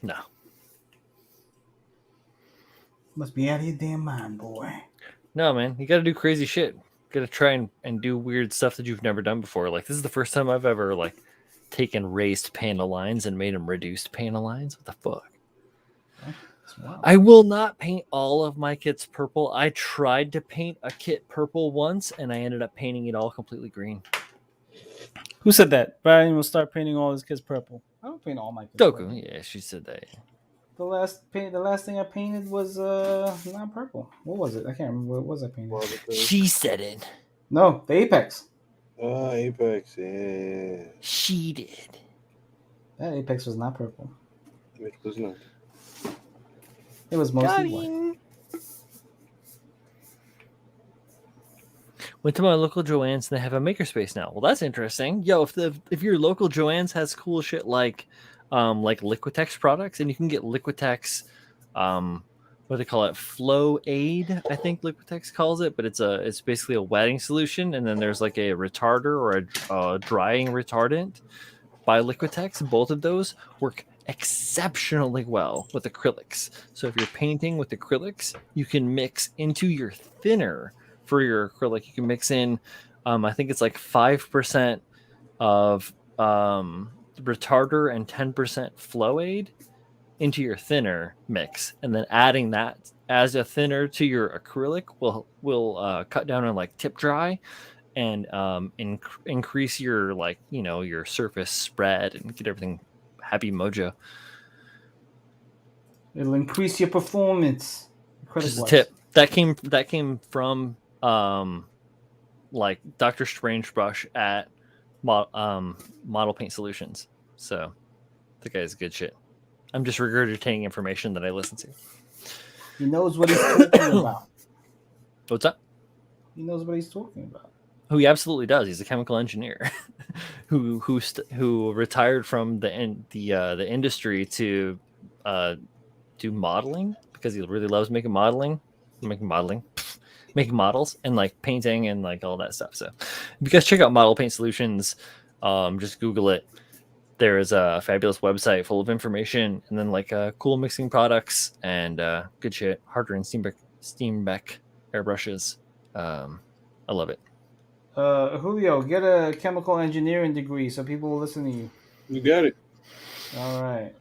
No. Must be out of your damn mind, boy. No, man. You got to do crazy shit. Got to try and do weird stuff that you've never done before. Like, this is the first time I've ever, like, taken raised panel lines and made them reduced panel lines. What the fuck? Wow. I will not paint all of my kits purple. I tried to paint a kit purple once, and I ended up painting it all completely green. Who said that? Brian will start painting all his kids purple. I don't paint all my kids Doku, purple. yeah, she said that. The last thing I painted was not purple. What was it? I can't remember. What was I painting? She said it. No, the Apex. Apex, yeah. She did. That Apex was not purple. It was not. It was mostly white. Went to my local Joann's and they have a makerspace now. Well, that's interesting. Yo, if your local Joann's has cool shit like Liquitex products, and you can get Liquitex, what do they call it? Flow Aid, I think Liquitex calls it, but it's basically a wetting solution, and then there's like a retarder or a drying retardant by Liquitex. Both of those work exceptionally well with acrylics. So if you're painting with acrylics, you can mix into your thinner for your acrylic. You can mix in, I think it's like 5% of retarder and 10% flow aid into your thinner mix, and then adding that as a thinner to your acrylic will cut down on like tip dry and increase your your surface spread and get everything happy mojo. It'll increase your performance. Just a tip that came from like Dr. Strange Brush at Model Paint Solutions. So the guy's good shit. I'm just regurgitating information that I listen to. He knows what he's talking about. What's up? He knows what he's talking about. Who he absolutely does. He's a chemical engineer who retired from the industry to do modeling because he really loves making models and like painting and like all that stuff. So if you guys check out Model Paint Solutions, just Google it. There is a fabulous website full of information and then like cool mixing products and good shit. Harder and Steenbeck airbrushes. I love it. Julio, get a chemical engineering degree so people will listen to you. You got it. All right.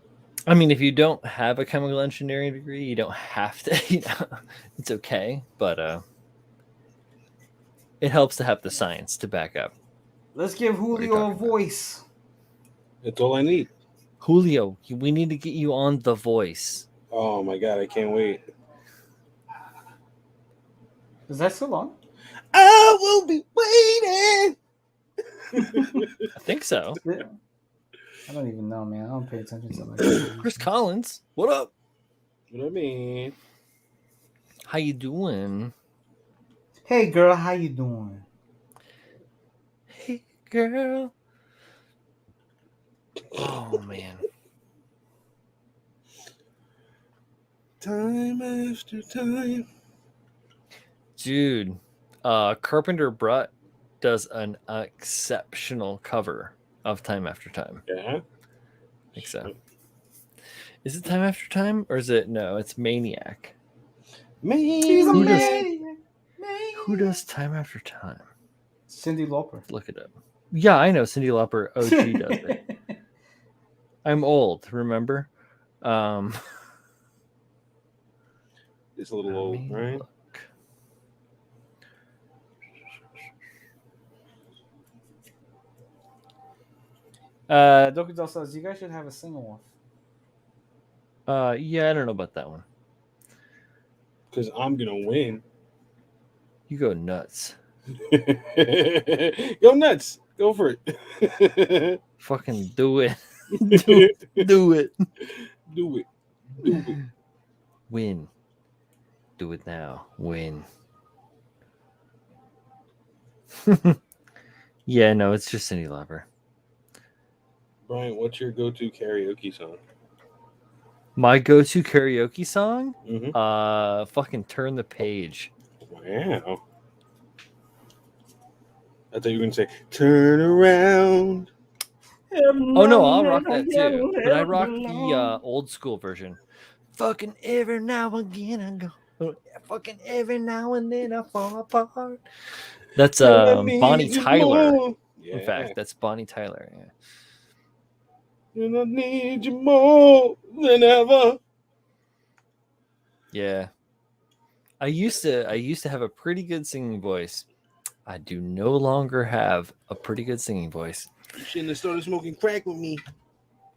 I mean, if you don't have a chemical engineering degree, you don't have to. It's okay, but it helps to have the science to back up. Let's give you're Julio a talking about. voice. That's all I need. Julio, we need to get you on The Voice. Oh my god, I can't wait. Is that still on? I will be waiting. I think so. I don't even know, man. I don't pay attention to like Chris Collins, what up? What I mean? How you doing? Hey girl, how you doing? Hey, girl. Oh man. Time after time. Dude, Carpenter Brut does an exceptional cover of Time After Time. Yeah. I think so. Is it Time After Time or is it no? It's Maniac. She's a Who does- maniac. Who does Time After Time? Cyndi Lauper. Look it up. Yeah, I know Cyndi Lauper. OG does it. I'm old. Remember? It's a little let old, me right? look. Dokudal says you guys should have a sing-off. Yeah, I don't know about that one. Because I'm gonna win. You go nuts. Go nuts. Go for it. Fucking do it. do it. Do it. Do it. Win. Do it now. Win. Yeah, no, it's just Cyndi Lauper. Brian, what's your go-to karaoke song? My go-to karaoke song? Mm-hmm. Fucking Turn the Page. Wow. I thought you were gonna say "Turn Around." Oh no, I'll rock that too. But I rock the old school version. Fucking every now and again I go. Fucking every now and then I fall apart. That's Bonnie Tyler. Yeah. In fact, that's Bonnie Tyler. Yeah. And I need you more than ever. Yeah. I used to have a pretty good singing voice. I do no longer have a pretty good singing voice. You shouldn't have started smoking crack with me.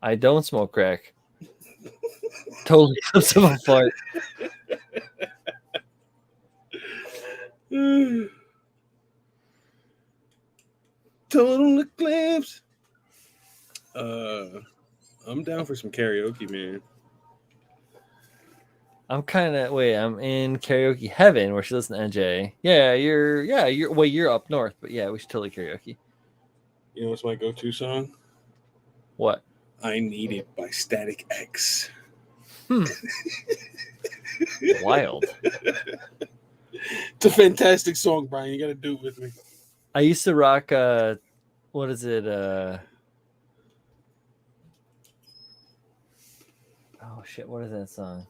I don't smoke crack. Totally comes to my fart. Total eclipse. I'm down for some karaoke, man. I'm in karaoke heaven where she listens to NJ. You're up north, but yeah, we should totally karaoke. You know what's my go-to song? What? I Need It by Static X. Wild. It's a fantastic song, Brian. You got to do it with me. I used to rock what is it? Oh shit, what is that song?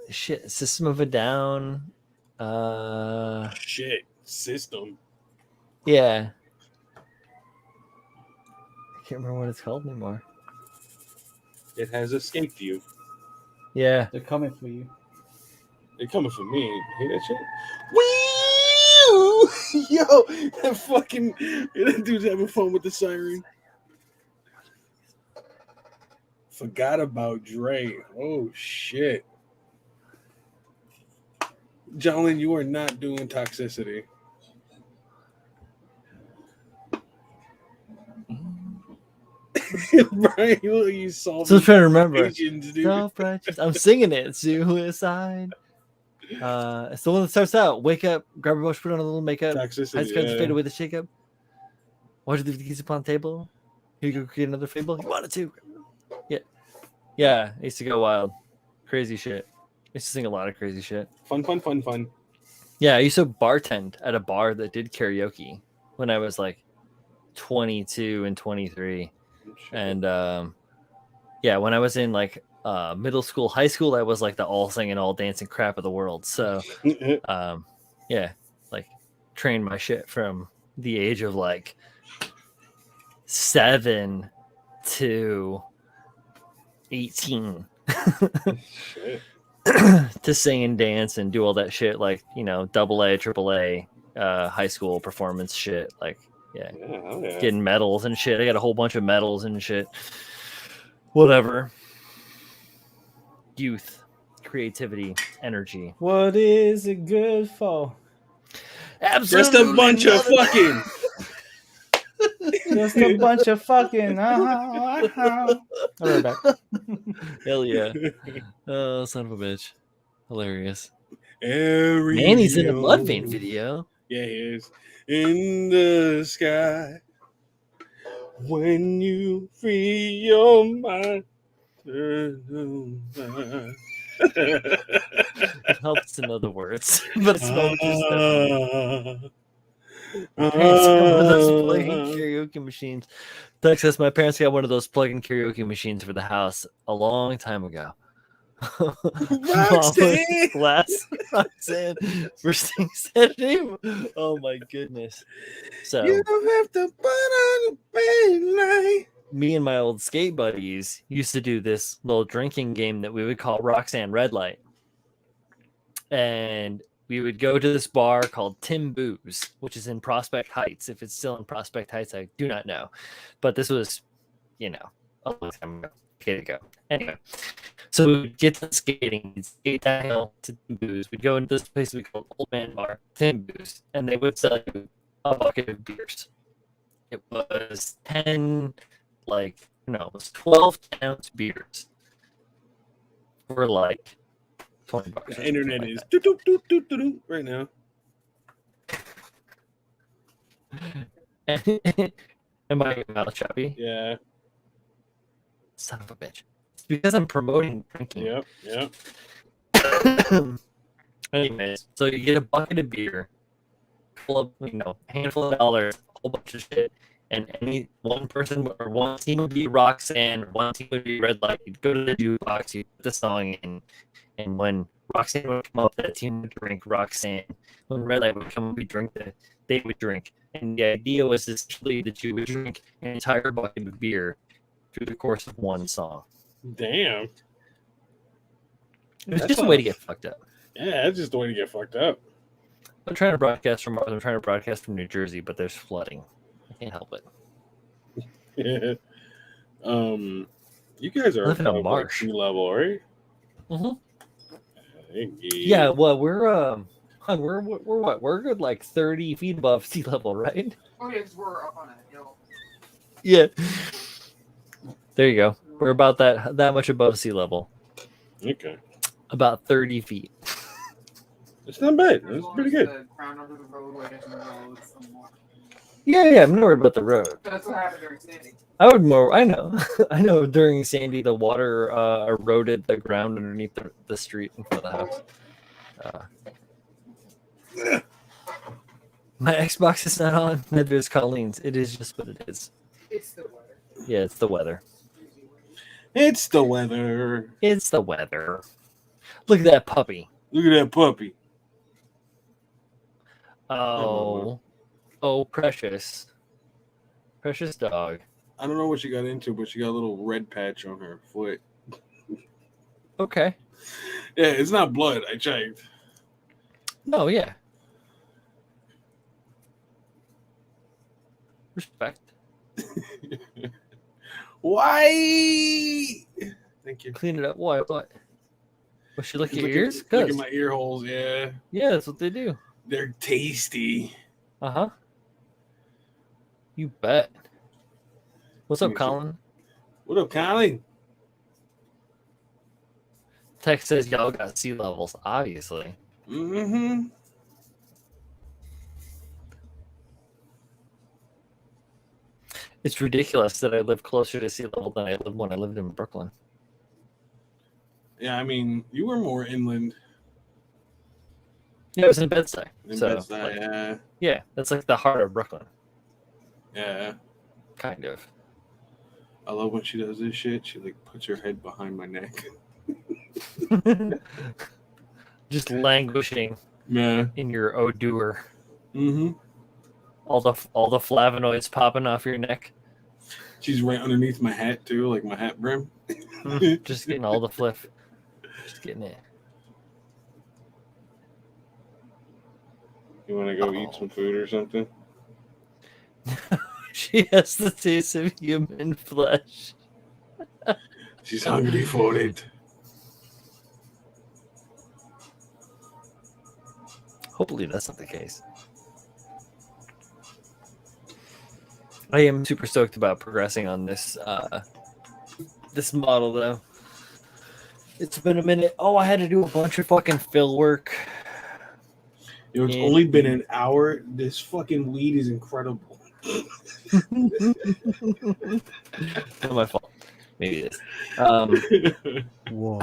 System of a Down. Shit. System. Yeah. I can't remember what it's called anymore. It has escaped you. Yeah. They're coming for you. They're coming for me. Hear that shit? Woo! Yo, that fucking that dude's having fun with the siren. Forgot about Dre. Oh shit. Jolene, you are not doing toxicity. Brian, you saw Still trying to remember. Asians, dude. Self-righteous. I'm singing it. Suicide. It's the one that starts out. Wake up, grab a brush, put on a little makeup. Toxicity. High scratch fade away the shake-up. Why'd you leave the keys upon the table? Here you go create another fable. You wanted to. Yeah. Yeah. I used to go wild. Crazy shit. I used to sing a lot of crazy shit. Fun. Yeah, I used to bartend at a bar that did karaoke when I was like 22 and 23. And yeah, when I was in like middle school, high school, I was like the all singing, all dancing crap of the world. So yeah, like trained my shit from the age of like 7 to 18 Shit. to sing and dance and do all that shit, like, you know, AA, AAA, high school performance shit. Like, yeah, Yeah, hell yeah. getting medals and shit. I got a whole bunch of medals and shit. Whatever. Youth, creativity, energy. What is it good for? Just a bunch of fucking. Just a bunch of fucking. I'll be right back. Hell yeah. Oh, son of a bitch. Hilarious. Ariel. Manny's in a Mudvayne video. Yeah, he is. In the sky. When you free your mind. It helps to know the words, but it's not just that. My My parents got one of those plug-in karaoke machines. Texas, my parents got one of those plug-in karaoke machines for the house a long time ago. Roxanne! Glass Roxanne for Sting's name. Oh my goodness. So You don't have to put on a bad light. me and my old skate buddies used to do this little drinking game that we would call Roxanne Red Light. And we would go to this bar called Tim Boo's, which is in Prospect Heights. If it's still in Prospect Heights, I do not know. But this was, you know, a long time ago. Okay to go. Anyway, so we'd get to skating, we'd skate downhill to Tim Boo's. We'd go into this place we called Old Man Bar, Tim Boo's, and they would sell you a bucket of beers. It was 10, like, no, it was 12 ounce beers for like $20. The internet is doo-doo-doo-doo-doo right now. Am I mouth choppy? Yeah. Son of a bitch. It's because I'm promoting drinking. Yep. Yep. Anyways, so you get a bucket of beer, full of, you know, a handful of dollars, a whole bunch of shit, and any one person or one team would be Roxanne, or one team would be Red Light. You'd go to the jukebox, you'd put the song in, and when Roxanne would come up, that team would drink Roxanne. When Red Light would come up, they would drink. And the idea was essentially that you would drink an entire bucket of beer through the course of one song. Damn. It was That just a way to sounds- get fucked up. Yeah, that's just the way to get fucked up. I'm trying to broadcast from Mars. I'm trying to broadcast from New Jersey, but there's flooding. I can't help it. You guys are Live in a above, like, marsh. sea level, right? Mhm. Hey, Yeah, well, we're what? We're good, like 30 feet above sea level, right? Oh yeah, 'cause we're up on a hill. Yeah. There you go. We're about that much above sea level. Okay. About 30 feet. It's not bad. As That's long pretty as good. The ground under the roadway doesn't roll somewhat. Yeah, I'm not worried about the road. That's what happened during Sandy. I know. I know during Sandy, the water eroded the ground underneath the street in front of the house. My Xbox is not on. Neither is Colleen's. It is just what it is. It's the weather. Yeah, it's the weather. It's the weather. It's the weather. Look at that puppy. Look at that puppy. Oh, precious. Precious dog. I don't know what she got into, but she got a little red patch on her foot. Okay. Yeah, it's not blood. I checked. Oh, yeah. Respect. Why? Thank you. Clean it up. What? Was she licking your Look ears? at, look Good. at my ear holes. Yeah, Yeah, that's what they do. they're tasty. Uh-huh. You bet. What's up, Me too. Colin? What up, Colin? Text says y'all got sea levels, obviously. Mm-hmm. It's ridiculous that I live closer to sea level than I lived when I lived in Brooklyn. Yeah, I mean, you were more inland Yeah, it was in Bed-Stuy. than So, Bed-Stuy. like, Yeah, yeah, that's like the heart of Brooklyn, yeah. kind of. I love when she does this shit. She like puts her head behind my neck. Just languishing Yeah. in your odor Mm-hmm. all the flavonoids popping off your neck. She's right underneath my hat too, like my hat brim. Just getting all the fliff. Just getting it. You want to go eat some food or something? She has the taste of human flesh. She's hungry for it. Hopefully that's not the case. I am super stoked about progressing on this this model though. It's been a minute. Oh, I had to do a bunch of fucking fill work. You know, it's only been an hour. This fucking weed is incredible. Not my fault. Maybe it is. I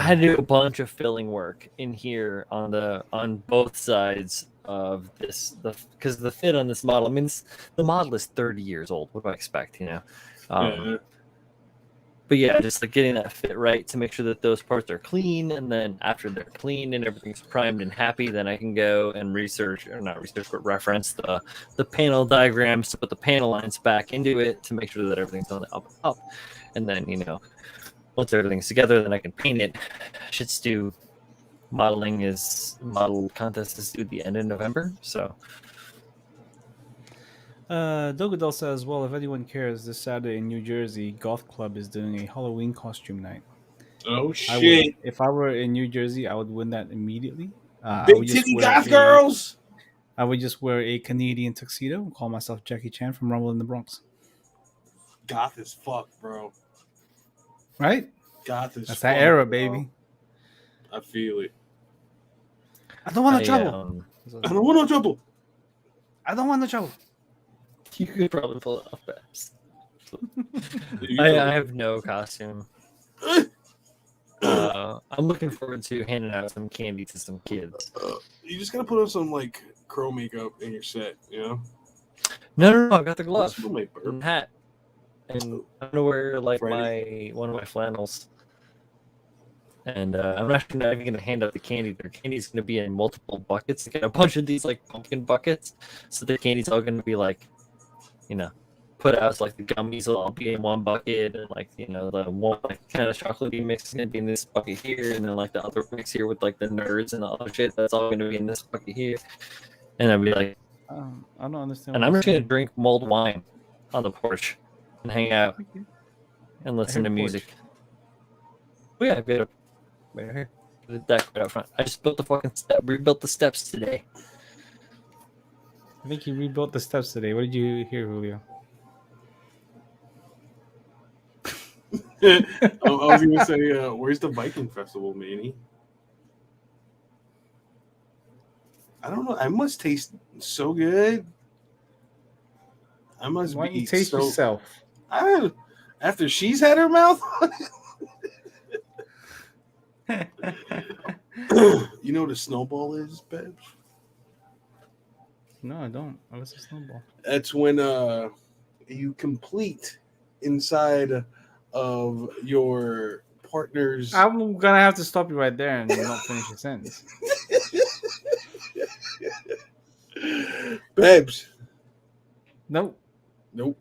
had to do a bunch of filling work in here on both sides of this, because the fit on this model. I mean, the model is 30 years old. What do I expect? You know. But yeah, just like getting that fit right to make sure that those parts are clean, and then after they're clean and everything's primed and happy, then I can go and reference the panel diagrams to put the panel lines back into it to make sure that everything's on the up. And then, you know, once everything's together, then I can paint it. Shit's due. Model contest is due the end of November, so. Dogadel says, well, if anyone cares, this Saturday in New Jersey, Goth Club is doing a Halloween costume night. Oh, shit. If I were in New Jersey, I would win that immediately. Big titty goth girls! I would just wear a Canadian tuxedo and call myself Jackie Chan from Rumble in the Bronx. Goth as fuck, bro. Right? Goth as That's fuck, that era, bro. baby. I feel it. I don't want no trouble. I don't want no trouble. I don't want no trouble. You could probably pull it off fast. I have no costume. I'm looking forward to handing out some candy to some kids. You just gotta put on some like crow makeup in your set, you know? No, I got the glove That's my burp. and hat, and I'm gonna wear like Friday. one of my flannels. And I'm actually not even gonna hand out the candy. Their candy's gonna be in multiple buckets. I got a bunch of these like pumpkin buckets, so the candy's all gonna be like, you know, put out. So like the gummies will all be in one bucket, and like, you know, the one like kind of chocolatey mix is gonna be in this bucket here, and then like the other mix here with like the nerds and all the shit, that's all gonna be in this bucket here. And I'll be like, I don't understand. and I'm just gonna drink mulled wine on the porch and hang out and listen to music. Oh yeah, I've got a right here, the deck right out front. I just built the fucking rebuilt the steps today. I think you rebuilt the steps today. What did you hear, Julio? I was gonna say, where's the Viking Festival, Manny? I don't know. I must taste so good. I must Why be don't you taste so... yourself? After she's had her mouth on it. You know what a snowball is, Babs? No, I don't. What's a snowball? That's when you complete inside of your partner's. I'm gonna have to stop you right there and not finish your sentence. Babs. Nope. Nope.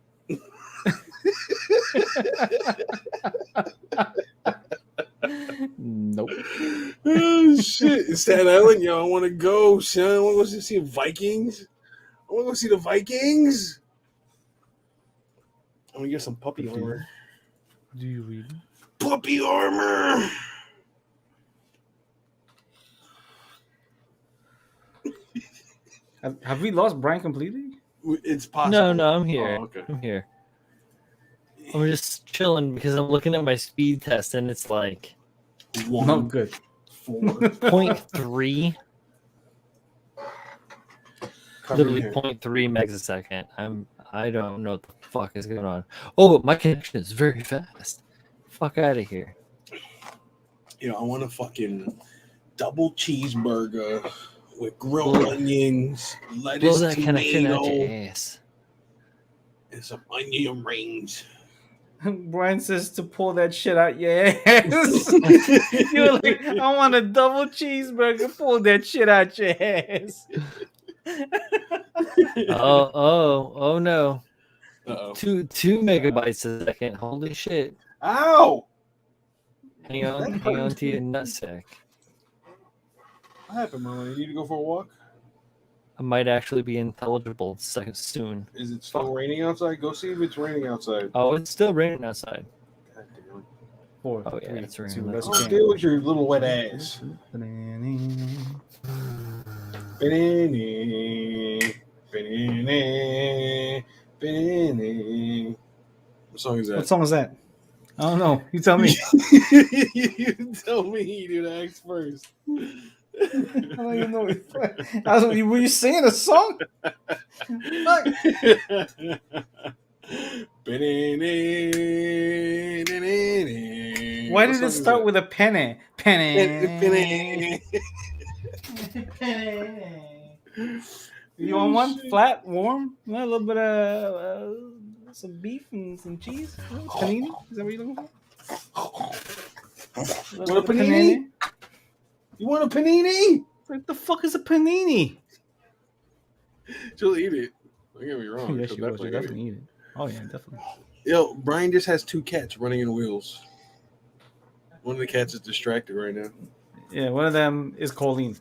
Nope. Oh shit! It's Staten Island, yo. I want to go, son. I want to go see Vikings. I want to go see the Vikings. I'm gonna get some puppy armor. Do you really? Puppy armor. Have we lost Brian completely? It's possible. No, I'm here. Oh, okay. I'm here. I'm just chilling because I'm looking at my speed test and it's like Not good. 0.3. Literally 0.3 megasecond. I don't know what the fuck is going on. Oh, my connection is very fast. Fuck out of here. You know, I want a fucking double cheeseburger with grilled onions, lettuce, Blow that connection out your tomato, ass. and some onion rings. Brian says to pull that shit out your ass. You're like, I want a double cheeseburger. Pull that shit out your ass. Oh no. Uh-oh. 2 megabytes a second. Holy shit. Ow! Hang on to your nutsack. What happened, Mama? You need to go for a walk? I might actually be intelligible soon. Is it still raining outside? Go see if it's raining outside. Oh, it's still raining outside. God damn it. 4, Oh, yeah, 3, it's raining. 2, let's Oh, jam. deal with your little wet ass. What song is that? What song is that? I don't know. You tell me. You tell me, dude. Ask first. I don't even know. Were you singing a song? Fuck. Why did it start with a penny? Penny. You want one? Shit. Flat, warm? A little bit of some beef and some cheese? Panini? Is that what you're looking for? Want a panini? You want a panini? What the fuck is a panini? She'll eat it. Don't get me wrong. Yeah, She'll she will. She'll eat it. definitely eat it. Oh, yeah, definitely. Yo, Brian just has 2 cats running in wheels. One of the cats is distracted right now. Yeah, one of them is Colleen.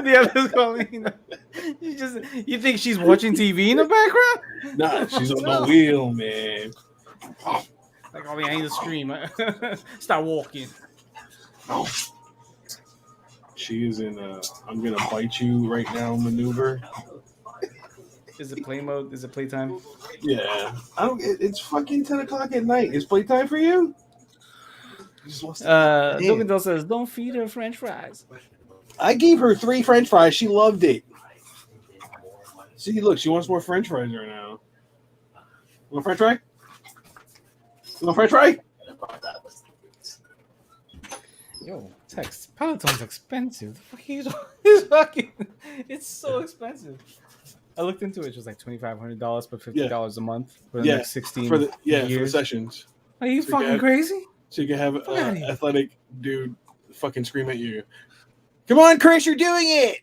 The other is Colleen. You think she's watching TV in the background? Nah, she's on the wheel, man. Like, oh, I need to scream. Start walking. She is in a I'm gonna bite you right now maneuver. Is it play mode? Is it playtime? Yeah. It's fucking 10 o'clock at night. Is playtime for you? Dogadell says, don't feed her French fries. I gave her 3 French fries. She loved it. See, look, she wants more French fries right now. Want French fry? Want French fry? Yo, text. Peloton's expensive. The fuck is it's fucking? It's so expensive. I looked into it. It was like $2,500, but $50 a month for the next 16 for the years. sessions. Are you So you fucking have- crazy? So you can have Fuck outta here. athletic dude fucking scream at you. Come on, Chris, you're doing it.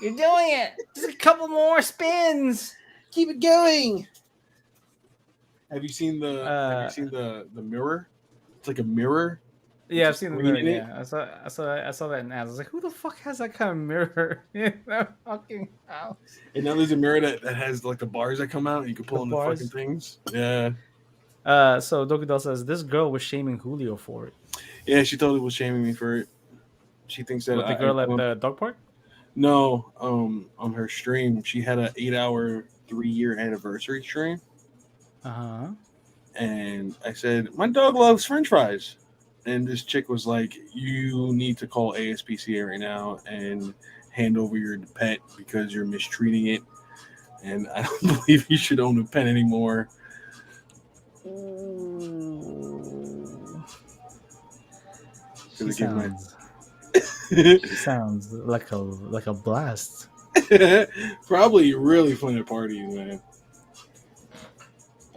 You're doing it. Just a couple more spins. Keep it going. Have you seen the mirror? It's like a mirror. Yeah, I've seen the mirror. Reading it? Yeah, I saw that in ads. I was like, who the fuck has that kind of mirror in that fucking house? And now there's a mirror that has like the bars that come out and you can pull The in the bars? fucking things. Yeah. So Dokudel says this girl was shaming Julio for it. Yeah, she totally was shaming me for it. She thinks that With the girl at the dog park? No, on her stream, she had an 8-hour 3-year anniversary stream. Uh-huh. And I said, my dog loves French fries. And this chick was like, you need to call ASPCA right now and hand over your pet because you're mistreating it. And I don't believe you should own a pet anymore. She sounds like a blast. Probably really fun at parties, man.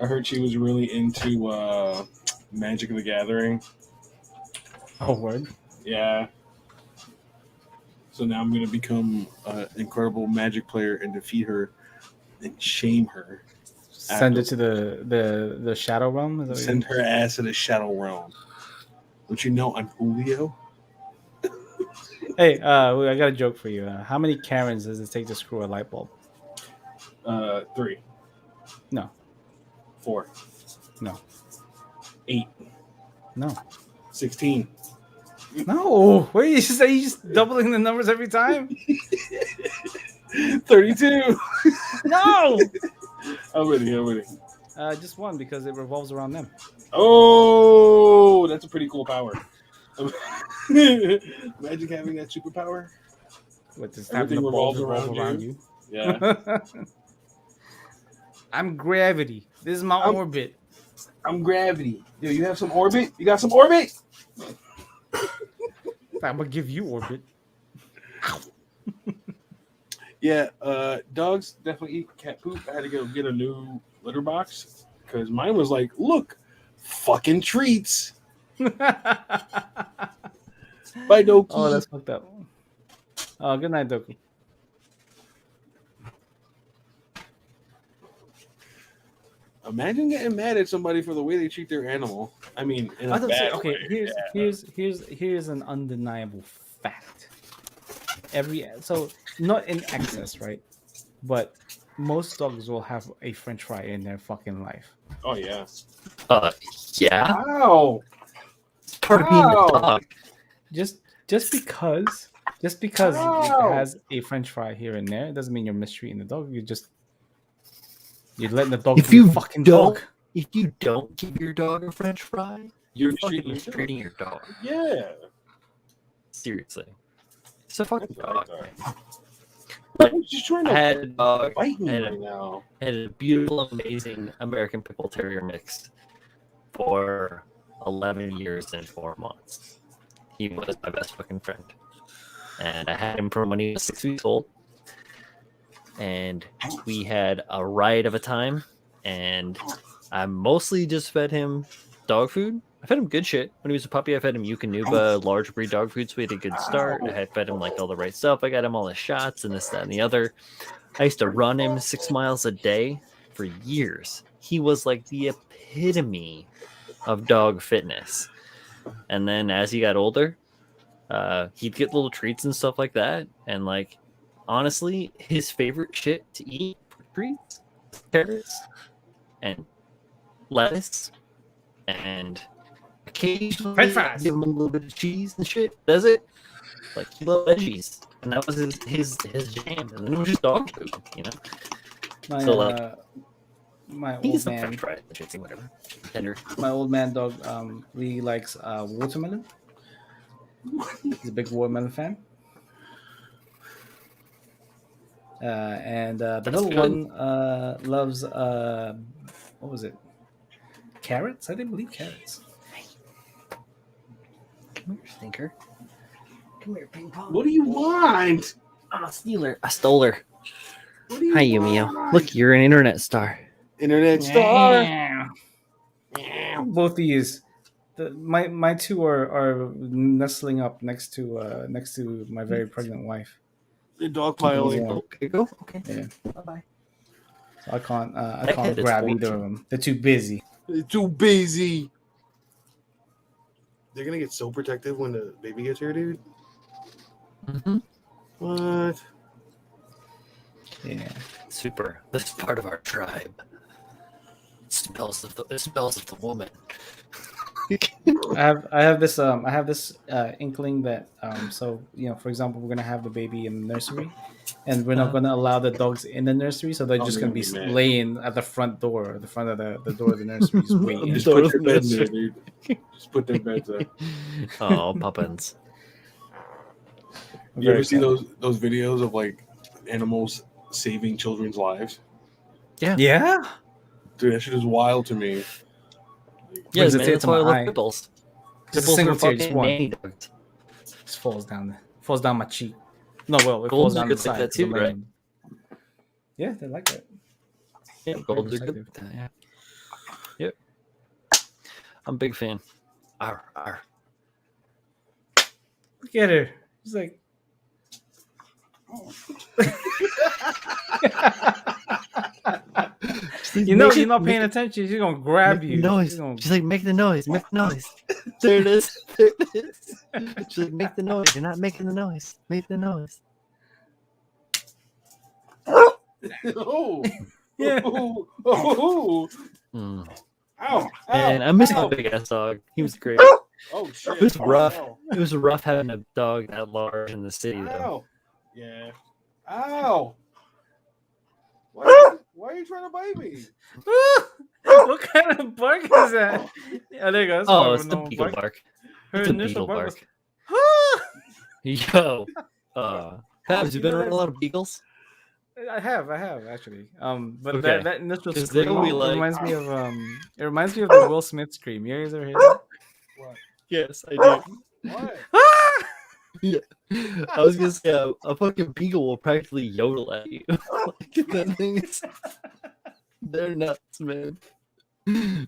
I heard she was really into Magic the Gathering. Oh, word. Yeah. So now I'm going to become an incredible Magic player and defeat her and shame her. Send it to the Shadow Realm? Is that what Send her ass to the Shadow Realm. Don't you know I'm Julio? Hey, I got a joke for you. How many Karens does it take to screw a light bulb? 3. No. 4. No. 8. No. 16. No. Wait, you say you just doubling the numbers every time? 32. No. I'm ready. Just one because it revolves around them. Oh, that's a pretty cool power. Imagine having that superpower. What does Everything having the balls revolves revolve around around you? Yeah. I'm gravity. This is my orbit. I'm gravity. Yo, you have some orbit? You got some orbit? I'm gonna give you orbit. Yeah, dogs definitely eat cat poop. I had to go get a new litter box because mine was like, look, fucking treats. By no key. Oh, that's fucked up. Good night, Doku. Imagine getting mad at somebody for the way they treat their animal. I mean, in a bad Okay, way. here's an undeniable fact. Not in excess, right? But most dogs will have a French fry in their fucking life. Oh yeah. Yeah, Ow! part of being a Ow! dog. Just because it Ow! has a French fry here and there, it doesn't mean you're mistreating the dog. You're letting the dog If be a you fucking don't- dog. If you don't give your dog a French fry, you're fucking mistreating your dog. mistreating your dog. Yeah. Seriously, it's a fucking That's dog. right, man. I'm just trying I to had a dog. bite me had right a, now. had a beautiful, amazing American Pit Bull Terrier mix for 11 years and 4 months. He was my best fucking friend, and I had him from when he was 6 weeks old. And we had a riot of a time, and I mostly just fed him dog food. I fed him good shit. When he was a puppy, I fed him Yukonuba, large breed dog food, so we had a good start. I had fed him like all the right stuff. I got him all the shots and this, that, and the other. I used to run him 6 miles a day for years. He was like the epitome of dog fitness. And then as he got older, he'd get little treats and stuff like that. And like, honestly, his favorite shit to eat for treats, carrots and lettuce, and occasionally French fries. give him a little bit of cheese and shit. Does it? Like, he loved veggies, and that was his jam. And then it was just dog food, you know. My So, like, my He old gets some man, French fries, chicken, whatever. Tender. my old man dog really likes watermelon. He's a big watermelon fan. And the That's little good. one loves what was it? Carrots? I didn't believe carrots. Come here, stinker. Come here, ping pong. What do you want? I'm a stealer. I stole her. What do you Hi, want? Yumio. Look, you're an internet star. Internet star. Yeah. Both these, my two are nestling up next to my very pregnant wife. The dog Keep 'em piling. warm. Okay, go. Okay. Yeah. Bye bye. So I can't That kid is grab either 14. of them. They're too busy. They're too busy. They're gonna get so protective when the baby gets here, dude. Mm-hmm. What? Yeah. Super. This is part of our tribe. It smells of the woman. I have this inkling that so for example, we're gonna have the baby in the nursery, and we're not gonna allow the dogs in the nursery, so they're just they're gonna be gonna be mad. laying at the front door, the front of the door of the nursery, just waiting. Just put their beds there, dude. Just put their beds there. Oh, puppins. You ever see those videos of like animals saving children's lives? Yeah. Dude, that shit is wild to me. Yeah, Brings a man, tear that's to why I my love eye. pit bulls. Just a Pit bulls single are tear, just fucking one. nanny dogs. Just falls down my cheek. No, well, it falls Goldens are down the good like side. that too, right? Yeah, they like that. Yeah, goldens are protective. good. Yeah. Yep. I'm a big fan. Arr, arr. Look at her. She's like. You're not paying attention. She's gonna grab you. Noise. She's gonna- She's like, make the noise. Make the noise. There it is. There it is. She's like, make the noise. You're not making the noise. Make the noise. Oh, Yeah. oh, Mm. ow, And I miss my big ass dog. He was great. Oh shit! It was rough. Ow, It was rough having a dog that large in the city, though. ow. Yeah. Ow. Why are you trying to bite me? What kind of bark is that? Yeah, there you go. That's more Oh, of it's a the normal beagle bark. bark. Her It's a initial beagle bark bark. was. Yo. Pabs, you You been know around a that's- lot of beagles? I have actually. But Okay. that initial 'Cause scream they'll be like- reminds me of it reminds me of the Will Smith scream. You guys ever hear that? What? Yes, I do. What? I was gonna say a fucking beagle will practically yodel at you. Like, that thing is, they're nuts, man.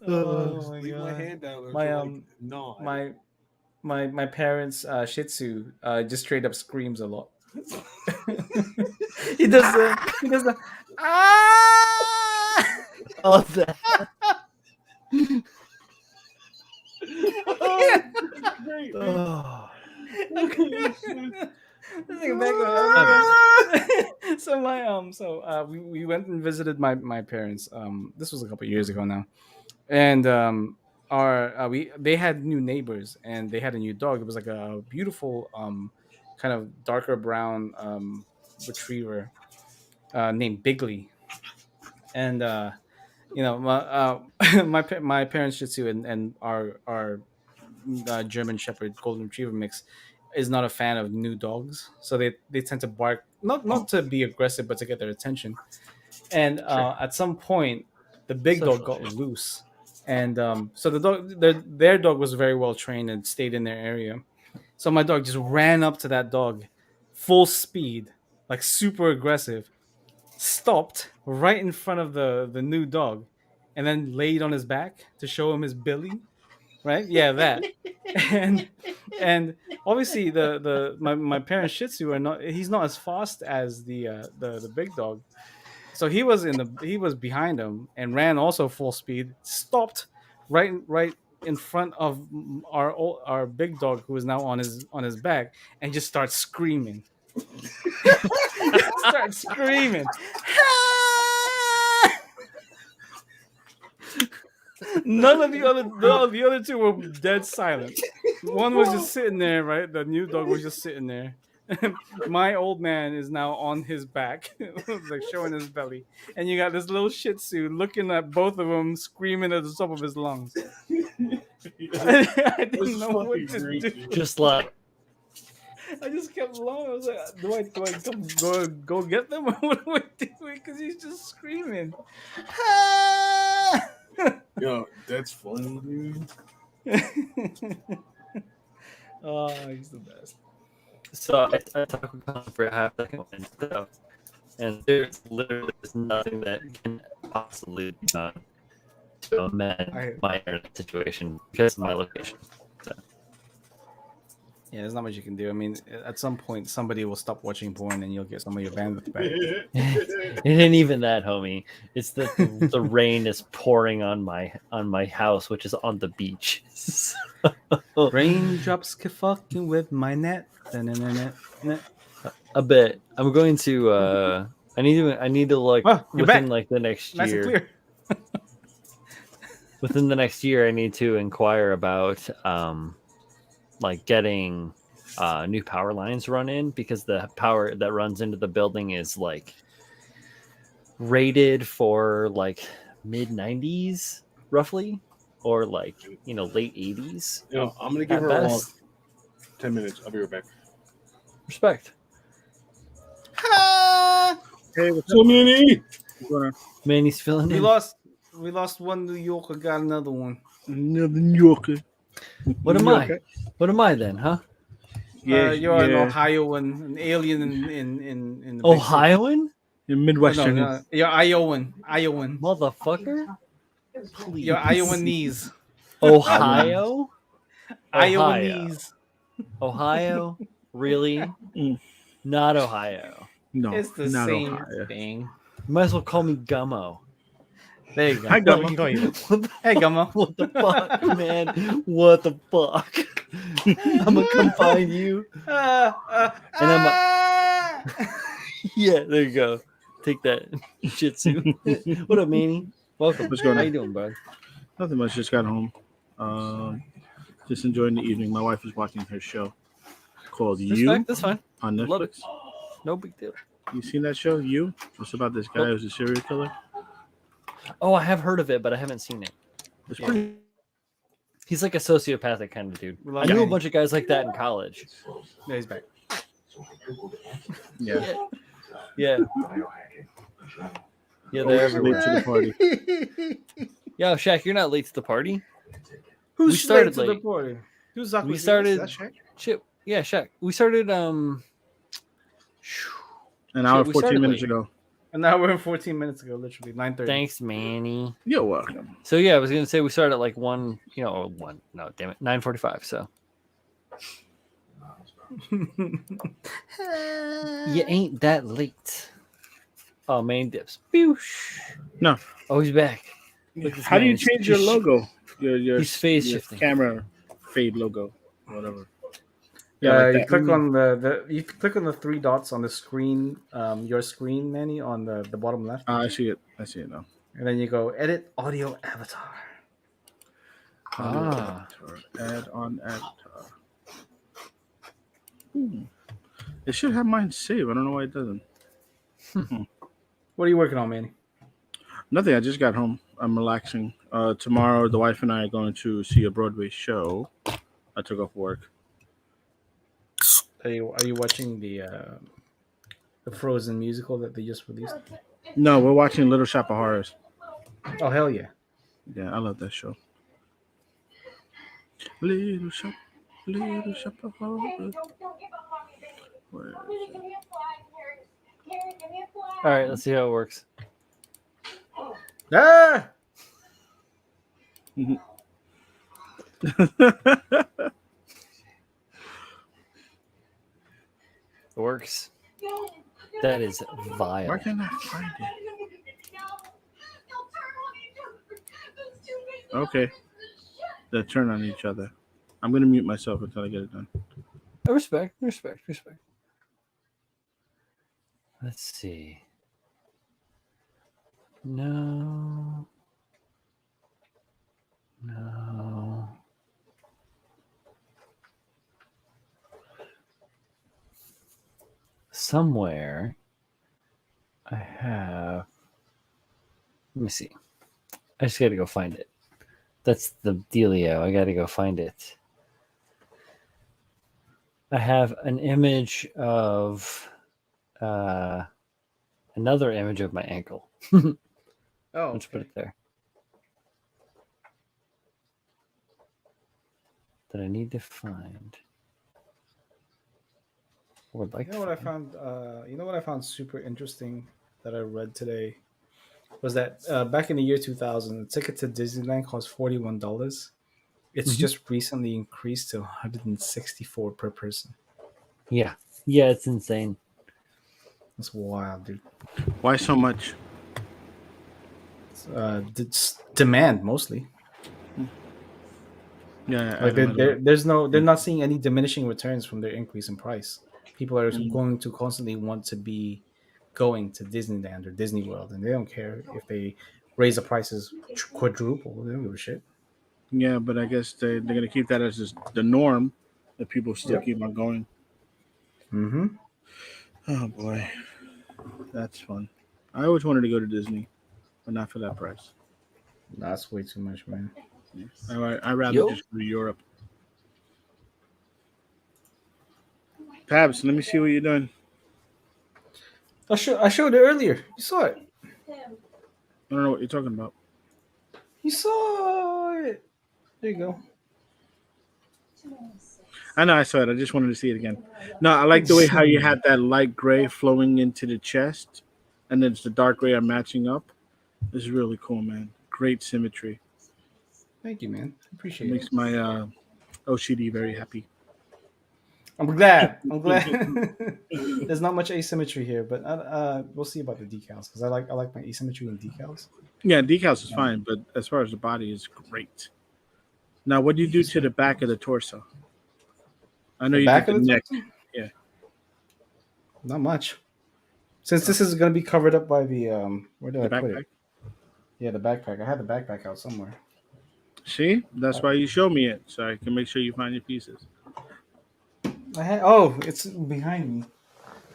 Oh my Leave my god. hand down. My, no. My parents' Shih Tzu just straight up screams a lot. He does the ah. I love that. Great. Oh. Let's take it back. So we went and visited my parents. This was a couple years ago now, and our they had new neighbors and they had a new dog. It was like a beautiful kind of darker brown retriever named Bigley, and my parents Shih Tzu and our German Shepherd Golden Retriever mix is not a fan of new dogs, so they tend to bark not to be aggressive, but to get their attention. And at some point, the big dog got Socialization. loose, and so their dog was very well trained and stayed in their area. So my dog just ran up to that dog, full speed, like super aggressive, stopped right in front of the new dog, and then laid on his back to show him his belly, right? Yeah, that. and and obviously my parents Shih Tzu are not he's not as fast as the big dog, so he was behind him and ran also full speed, stopped right in front of our big dog who is now on his back, and just starts screaming. Start screaming. None of the other two were dead silent. One was just sitting there, right? The new dog was just sitting there. My old man is now on his back, like showing his belly, and you got this little Shih Tzu looking at both of them, screaming at the top of his lungs. I didn't know what to do. Just like I just kept along. I was like, do I go get them? Or what do I do? Because he's just screaming. Yo, that's funny, dude. Oh, he's the best. so. I talk with Colin for a half second and stuff, and there's literally nothing that can possibly be done to amend my internet situation because of my location. So. Yeah, there's not much you can do. I mean, at some point, somebody will stop watching porn, and you'll get some of your bandwidth back. It ain't even that, homie. It's the rain is pouring on my house, which is on the beach. Raindrops keep fucking with my net. Da-na-na-na-na. A bit. I'm going to. I need to like Oh, you're within back. like the next Nice and year. clear. Within the next year, I need to inquire about like getting new power lines run in because the power that runs into the building is like rated for like mid 90s roughly, or like late 80s. Yo, I'm gonna give At her a long best. 10 minutes. I'll be right back. Respect. Hey, what's So up? many. What's going on? Manny's filling We in. lost one New Yorker, got another one. Another New Yorker. What am New I? Yorker. What am I then, huh? Yeah, You're an yeah. Ohioan, an alien in the big Ohioan? You're city. Midwestern. No, you're Iowan. Motherfucker? Please. You're Iowanese. Ohio? Iowanese. Ohio? Really? Mm. Not Ohio. No, It's the not same Ohio. thing. You might as well call me Gummo. There you go. Hi, No, Gummo. we can call you that. What the, Hey, Gummo. what the fuck, man? What the fuck? I'm gonna come find you. And Yeah, there you go. Take that, Shih Tzu. What up, Manny? Welcome. What's going How on? you doing, bud? Nothing much. Just got home. Just enjoying the evening. My wife is watching her show called You Respect, that's fine. on Love it. Netflix. No big deal. You seen that show? You? It's about this guy who's a serial killer. Oh, I have heard of it, but I haven't seen it. It's Yeah. pretty. He's like a sociopathic kind of dude. We love I knew a Manny. bunch of guys like that in college. Yeah, he's back. Yeah. Yeah. Yeah, they're Always everywhere. late to the party. Yo, Shaq, you're not late to the party. Who's We started late to the late. party? Who's Zuck? We started- That's right. Shit. Yeah, Shaq. We started An hour, we 14 started minutes late. ago. An hour and 14 minutes ago, literally 9:30. Thanks, Manny. You're welcome. So yeah, I was gonna say we started at like 1. No, damn it, 9:45. So You ain't that late. Oh, main dips. Boosh. No. Oh, he's back. Look, this How do man you is change your just- logo? Your He's phase your shifting. camera fade logo, whatever. Yeah, like you that. click on the three dots on the screen, your screen, Manny, on the bottom left, I see it. I see it now. and then you go edit audio avatar. Audio Ah. avatar. Add on avatar. It should have mine saved. I don't know why it doesn't. What are you working on, Manny? Nothing. I just got home. I'm relaxing. Tomorrow, the wife and I are going to see a Broadway show. I took off work. Are you watching the Frozen musical that they just released? No, we're watching Little Shop of Horrors. Oh hell yeah! Yeah, I love that show. Little Shop of Horrors. Where is it? All right, let's see how it works. Ah! It works. That is vile. Why can't I find it? Okay. They turn on each other. I'm gonna mute myself until I get it done. Respect. Let's see. No. Somewhere I have. Let me see. I just got to go find it. That's the dealio. I got to go find it. I have an image of another image of my ankle. Oh, Let's put it there. That I need to find. Or like you know what I found? You know what I found super interesting that I read today was that back in the year 2000, a ticket to Disneyland cost $41. It's just recently increased to $164 per person. Yeah, it's insane. That's wild, dude. Why so much? It's demand mostly. Yeah, Like they're not seeing any diminishing returns from their increase in price. People are going to constantly want to be going to Disneyland or Disney World, and they don't care if they raise the prices quadruple. They don't give a shit. Yeah, but I guess they're gonna keep that as just the norm that people still Yep. keep on going. Mm-hmm. Oh boy, that's fun. I always wanted to go to Disney, but not for that price. That's way too much, man. I'd rather just go to Europe. Pabs, let me see what you're doing. I showed it earlier. You saw it. I don't know what you're talking about. You saw it. There you go. I know I saw it. I just wanted to see it again. No, I like the way how you had that light gray flowing into the chest, and then it's the dark gray are matching up. This is really cool, man. Great symmetry. Thank you, man. It Appreciate it. makes my OCD very happy. I'm glad. There's not much asymmetry here, but we'll see about the decals because I like my asymmetry in decals. Yeah, decals is fine, but as far as the body is great. Now, what do you do to the back of the torso? I know The you back did of the the neck. torso? Yeah. Not much. Since this is going to be covered up by the where did The I put backpack. it? Yeah, the backpack. I had the backpack out somewhere. See, that's why you show me it, so I can make sure you find your pieces. It's behind me.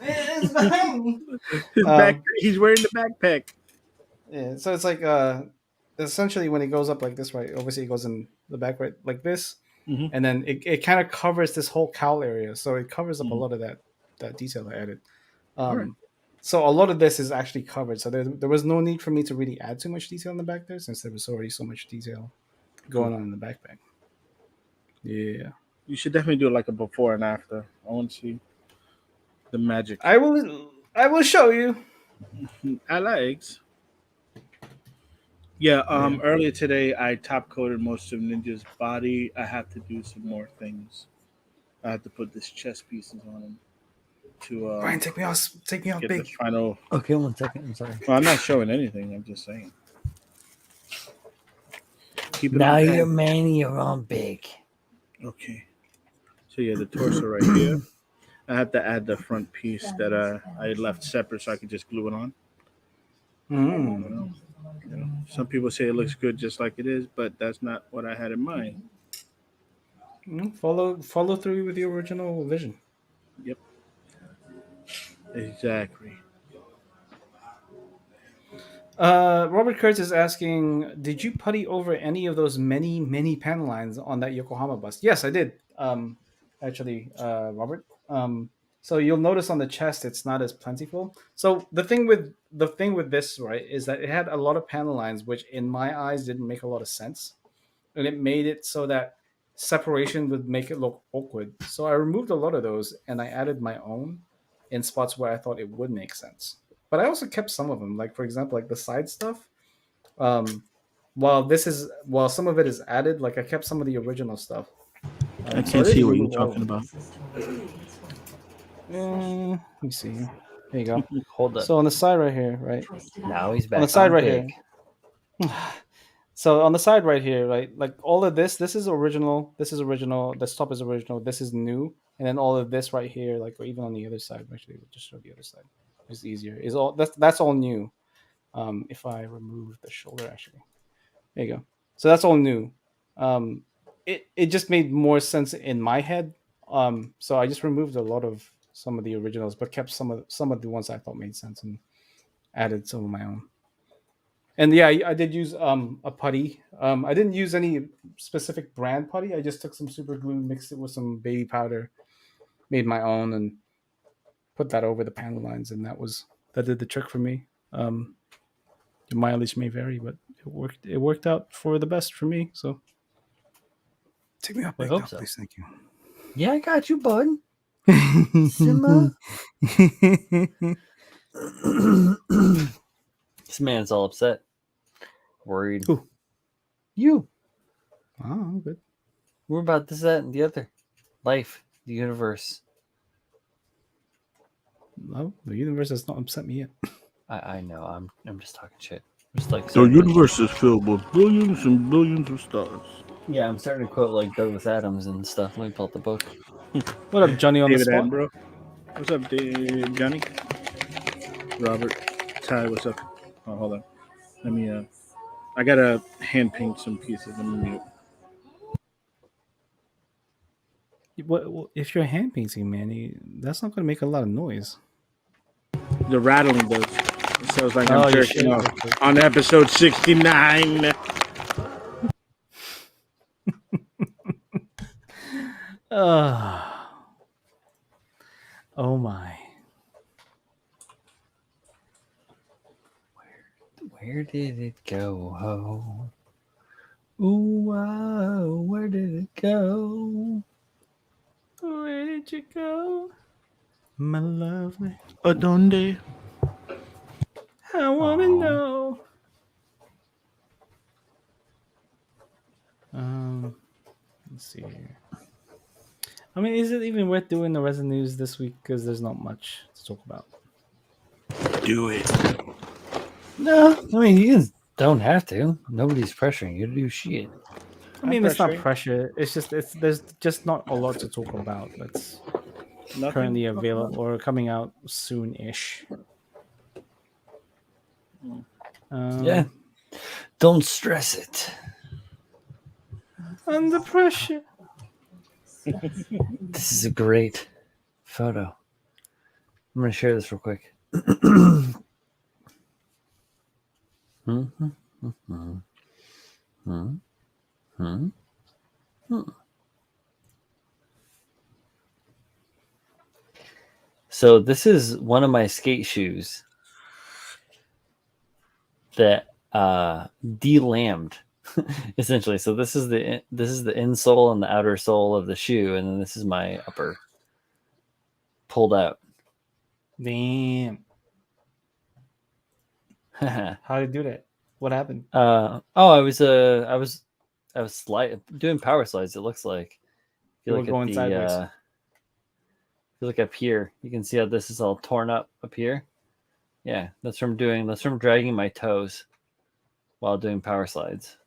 It's behind me. He's wearing the backpack. Yeah, so it's like essentially when it goes up like this, right? Obviously it goes in the back right like this, Mhm. and then it kind of covers this whole cowl area, so it covers up a Mhm. lot of that detail I added. Alright. So a lot of this is actually covered. So there was no need for me to really add too much detail in the back there, since there was already so much detail going on in the backpack. Yeah, You should definitely do like a before and after. I want to see the magic. I will show you. Alex. Yeah, earlier today I top coated most of Ninja's body. I have to do some more things. I had to put this chess pieces on them to Brian, take me out get the big. final. Okay, 1 second. I'm sorry. Well, I'm not showing anything. I'm just saying. Keep it Now on you're pan. man, you're on big. Okay. So yeah, the torso right here. I had to add the front piece that I left separate so I could just glue it on. Mm. Some people say it looks good just like it is, but that's not what I had in mind. Follow through with the original vision. Yep. Exactly. Robert Kurtz is asking, did you putty over any of those many panel lines on that Yokohama bus? Yes, I did. Actually, Robert. So you'll notice on the chest it's not as plentiful. So the thing with this, right, is that it had a lot of panel lines, which in my eyes didn't make a lot of sense, and it made it so that separation would make it look awkward. So I removed a lot of those and I added my own in spots where I thought it would make sense. But I also kept some of them, like for example, like the side stuff. Um, while some of it is added, like I kept some of the original stuff. I So I can't see didn't what you're remove all of talking them. about. Let me see. There you go. Hold up. So on the side right here, right? Now he's back On the side on right big. here. So on the side right here, right, like all of this is original. This is original. This top is original. This is new, and then all of this right here, like or even on the other side, actually, we'll just show the other side. It's easier. Is all that's all new. If I remove the shoulder, actually, there you go. So that's all new. It just made more sense in my head. So I just removed a lot of some of the originals, but kept some of the ones I thought made sense and added some of my own. And yeah, I did use a putty. I didn't use any specific brand putty. I just took some super glue, mixed it with some baby powder, made my own, and put that over the panel lines, and that did the trick for me. The mileage may vary, but it worked out for the best for me. So take me up, I big hope now, so. please, thank you. Yeah, I got you, bud. Simma. This man's all upset. Worried. Who? You. Oh, I'm good. We're about this, that, and the other. Life, the universe. No, the universe has not upset me yet. I know. I'm just talking shit. Just like The starting to- universe is filled with billions and billions of stars. Yeah, I'm starting to quote like Douglas Adams and stuff. Let me pull up the book. What up, Johnny on David the spot? Attenborough. What's up, Johnny? Robert. Ty, what's up? Oh, hold on. Let me, I gotta hand paint some pieces. Let me mute. What if you're hand painting, man? That's not going to make a lot of noise. The rattling does. It sounds like Oh, I'm you jerking should. off on episode 69. Oh my. Where did it go? Oh. Ooh, wow, where did it go? Where did you go, my lovely? Adonde? I want to Aw. know. Let's see here. I mean, is it even worth doing the rest of the news this week? Because there's not much to talk about. Do it. No, I mean you don't have to. Nobody's pressuring you to do shit. I mean, it's not pressuring. pressure. It's just there's just not a lot to talk about that's Nothing? currently available or coming out soon-ish. Yeah. Don't stress it. Under pressure. This is a great photo. I'm gonna share this real quick. So this is one of my skate shoes that delambed essentially. So this is the insole and the outer sole of the shoe, and then this is my upper pulled out. Damn. How did you do that? What happened? I was doing power slides. It looks like. If You were going sideways. you look up here, you can see how this is all torn up here. Yeah, that's from dragging my toes while doing power slides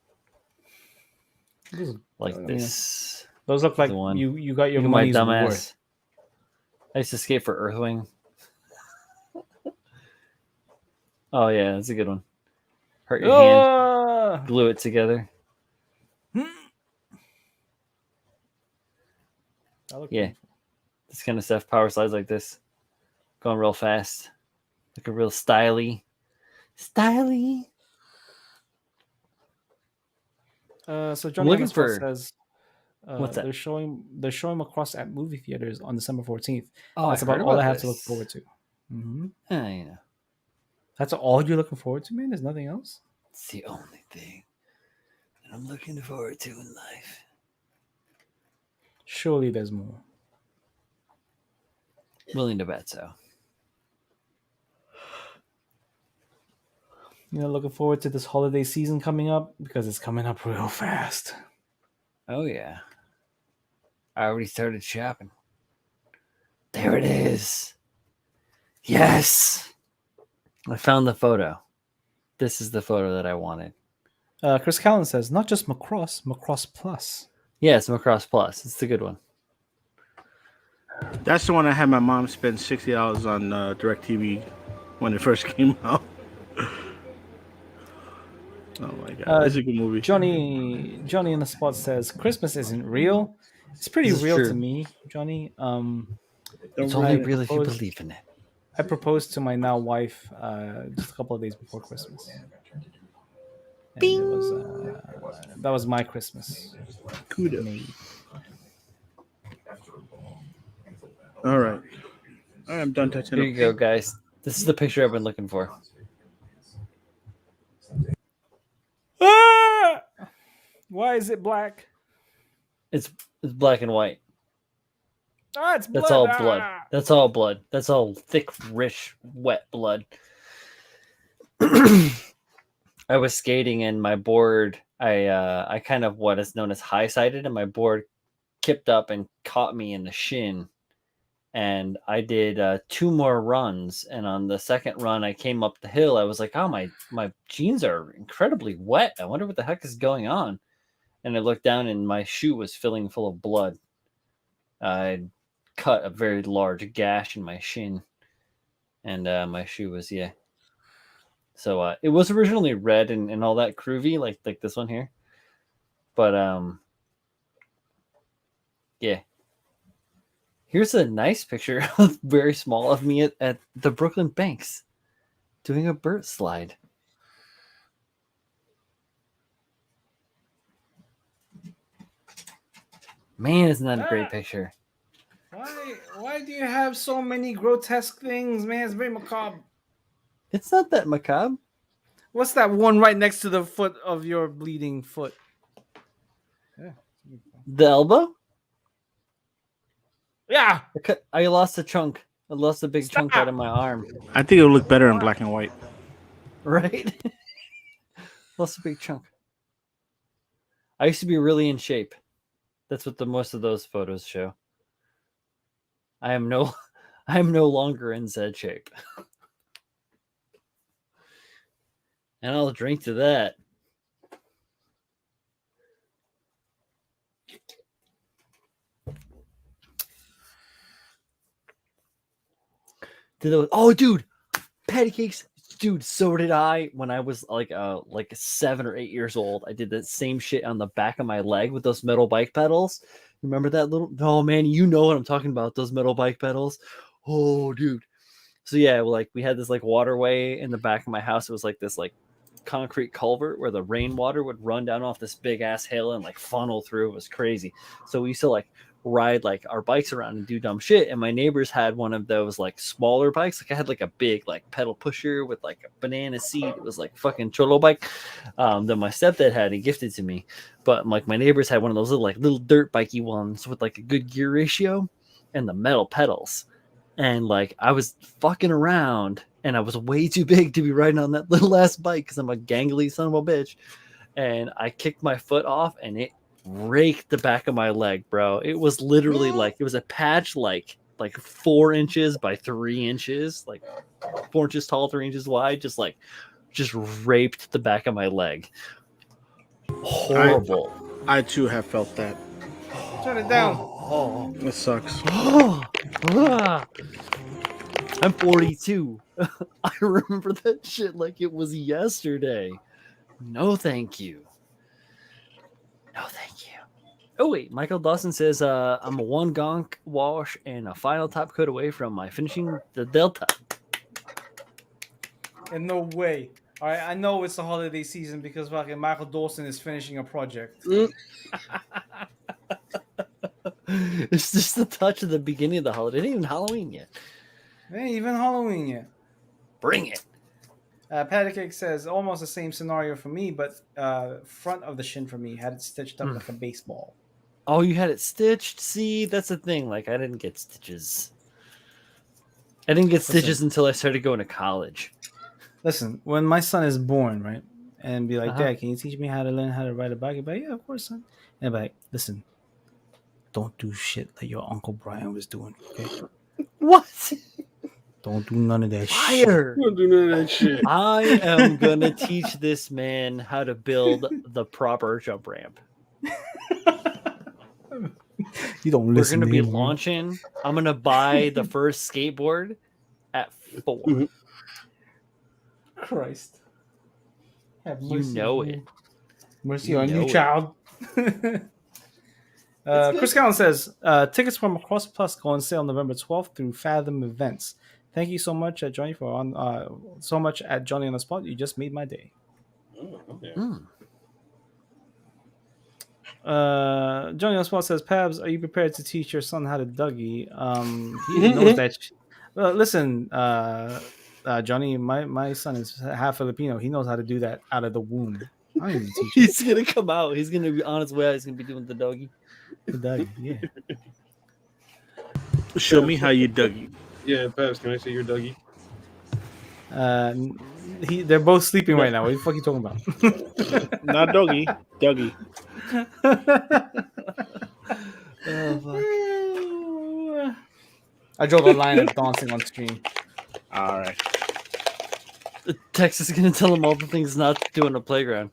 like this. Those look like The one. you got your Look at my money's dumb worth. ass. I used to skate for Earthwing. Oh yeah, that's a good one. Hurt your hand, glue it together. Yeah, this kind of stuff. Power slides like this, going real fast, looking real styly. So Johnny looking on the spot for- says What's that? they're showing Macross at movie theaters on December 14th. Oh, That's I about heard all I about have to look this. forward to. Mm-hmm. You know, That's all you're looking forward to, man? There's nothing else? it's the only thing that I'm looking forward to in life. Surely there's more. Willing to bet so. You know, looking forward to this holiday season coming up because it's coming up real fast. Oh yeah, I already started shopping. There it is. Yes, I found the photo. This is the photo that I wanted. Chris Callan says, not just Macross Plus. Yeah, it's Macross Plus. It's the good one. That's the one I had my mom spend $60 on DirecTV when it first came out. Oh my god, it's a good movie. Johnny in the spot says, Christmas isn't real. It's pretty This is real true. to me, Johnny. It's I only real if you proposed- believe in it. I proposed to my now wife just a couple of days before Christmas. And it was, that was my Christmas. Kudos. Me. All right, I'm done touching Here up. you go, guys. This is the picture I've been looking for. Ah! Why is it black? It's black and white. Ah, it's blood. That's all blood. Ah! That's all blood. That's all thick, rich, wet blood. I was skating and my board, I kind of what is known as high-sided, and my board kipped up and caught me in the shin. And I did 2 more runs, and on the second run, I came up the hill. I was like, "Oh, my jeans are incredibly wet. I wonder what the heck is going on." And I looked down, and my shoe was filling full of blood. I cut a very large gash in my shin, and my shoe was So it was originally red and all that groovy, like this one here, but yeah. Here's a nice picture, very small, of me at the Brooklyn Banks doing a Burt slide. Man, isn't that a great picture? Why do you have so many grotesque things, man? It's very macabre. It's not that macabre. What's that one right next to the foot of your bleeding foot? The elbow? Yeah. I lost a chunk. I lost a big chunk out of my arm. I think it'll look better in black and white. Right? Lost a big chunk. I used to be really in shape. That's what most of those photos show. I am no longer in said shape. And I'll drink to that. Oh, dude, patty cakes, dude. So did I when I was like 7 or 8 years old. I did the same shit on the back of my leg with those metal bike pedals. Remember that little? Oh man, you know what I'm talking about? Those metal bike pedals. Oh, dude. So yeah, like we had this like waterway in the back of my house. It was like this like concrete culvert where the rainwater would run down off this big ass hill and like funnel through. It was crazy. So we used to like ride like our bikes around and do dumb shit, and my neighbors had one of those like smaller bikes. Like I had like a big like pedal pusher with like a banana seat. It was like fucking cholo bike that my stepdad had and gifted to me. But like my neighbors had one of those little dirt bikey ones with like a good gear ratio and the metal pedals. And like I was fucking around and I was way too big to be riding on that little ass bike because I'm a gangly son of a bitch. And I kicked my foot off and it raked the back of my leg, bro. It was literally like it was a patch like like 4 inches by 3 inches, like 4 inches tall, 3 inches wide, just raped the back of my leg. Horrible. I too have felt that. Turn it down. Oh. It sucks. I'm 42. I remember that shit like it was yesterday. No, thank you. No, thank you. Oh, wait. Michael Dawson says, I'm a 1 gonk wash and a final top coat away from my finishing the Delta. And no way. All right, I know it's the holiday season because fucking Michael Dawson is finishing a project. It's just the touch of the beginning of the holiday. It ain't even Halloween yet. It ain't even Halloween yet. Bring it. Patty Cake says almost the same scenario for me, but front of the shin for me had it stitched up like a baseball. Oh, you had it stitched? See, that's the thing. Like, I didn't get stitches. I didn't get stitches until I started going to college. Listen, when my son is born, right, and be like, Uh-huh. Dad, can you teach me how to learn how to ride a bike? I'd be like, yeah, of course, son. And I'd be like, listen, don't do shit like your Uncle Brian was doing, okay? What? Don't do none of that shit. Fire! Don't do none of that shit. I am gonna teach this man how to build the proper jump ramp. You don't We're listen gonna to be him, man. launching. I'm gonna buy the first skateboard at 4. Christ. Have You mercy know on it. you. Mercy You on know you, it. child. Chris Callen says, tickets from Across Plus go on sale November 12th through Fathom Events. Thank you so much, Johnny, for so much at Johnny on the Spot. You just made my day. Oh, okay. Johnny on the Spot says, Pabs, are you prepared to teach your son how to Dougie? He knows that. Listen, Johnny, my son is half Filipino. He knows how to do that out of the womb. I don't even teach him He's gonna come out. He's gonna be on his way out. He's gonna be doing the doggy. the Dougie. Yeah. Show me how you dug it. Yeah, Babs, can I say you're Dougie? They're both sleeping right now. What the fuck are you talking about? Not doggy, Dougie. Oh, fuck. I drove a line of dancing on stream. All right. Tex is gonna tell him all the things not to do on a playground.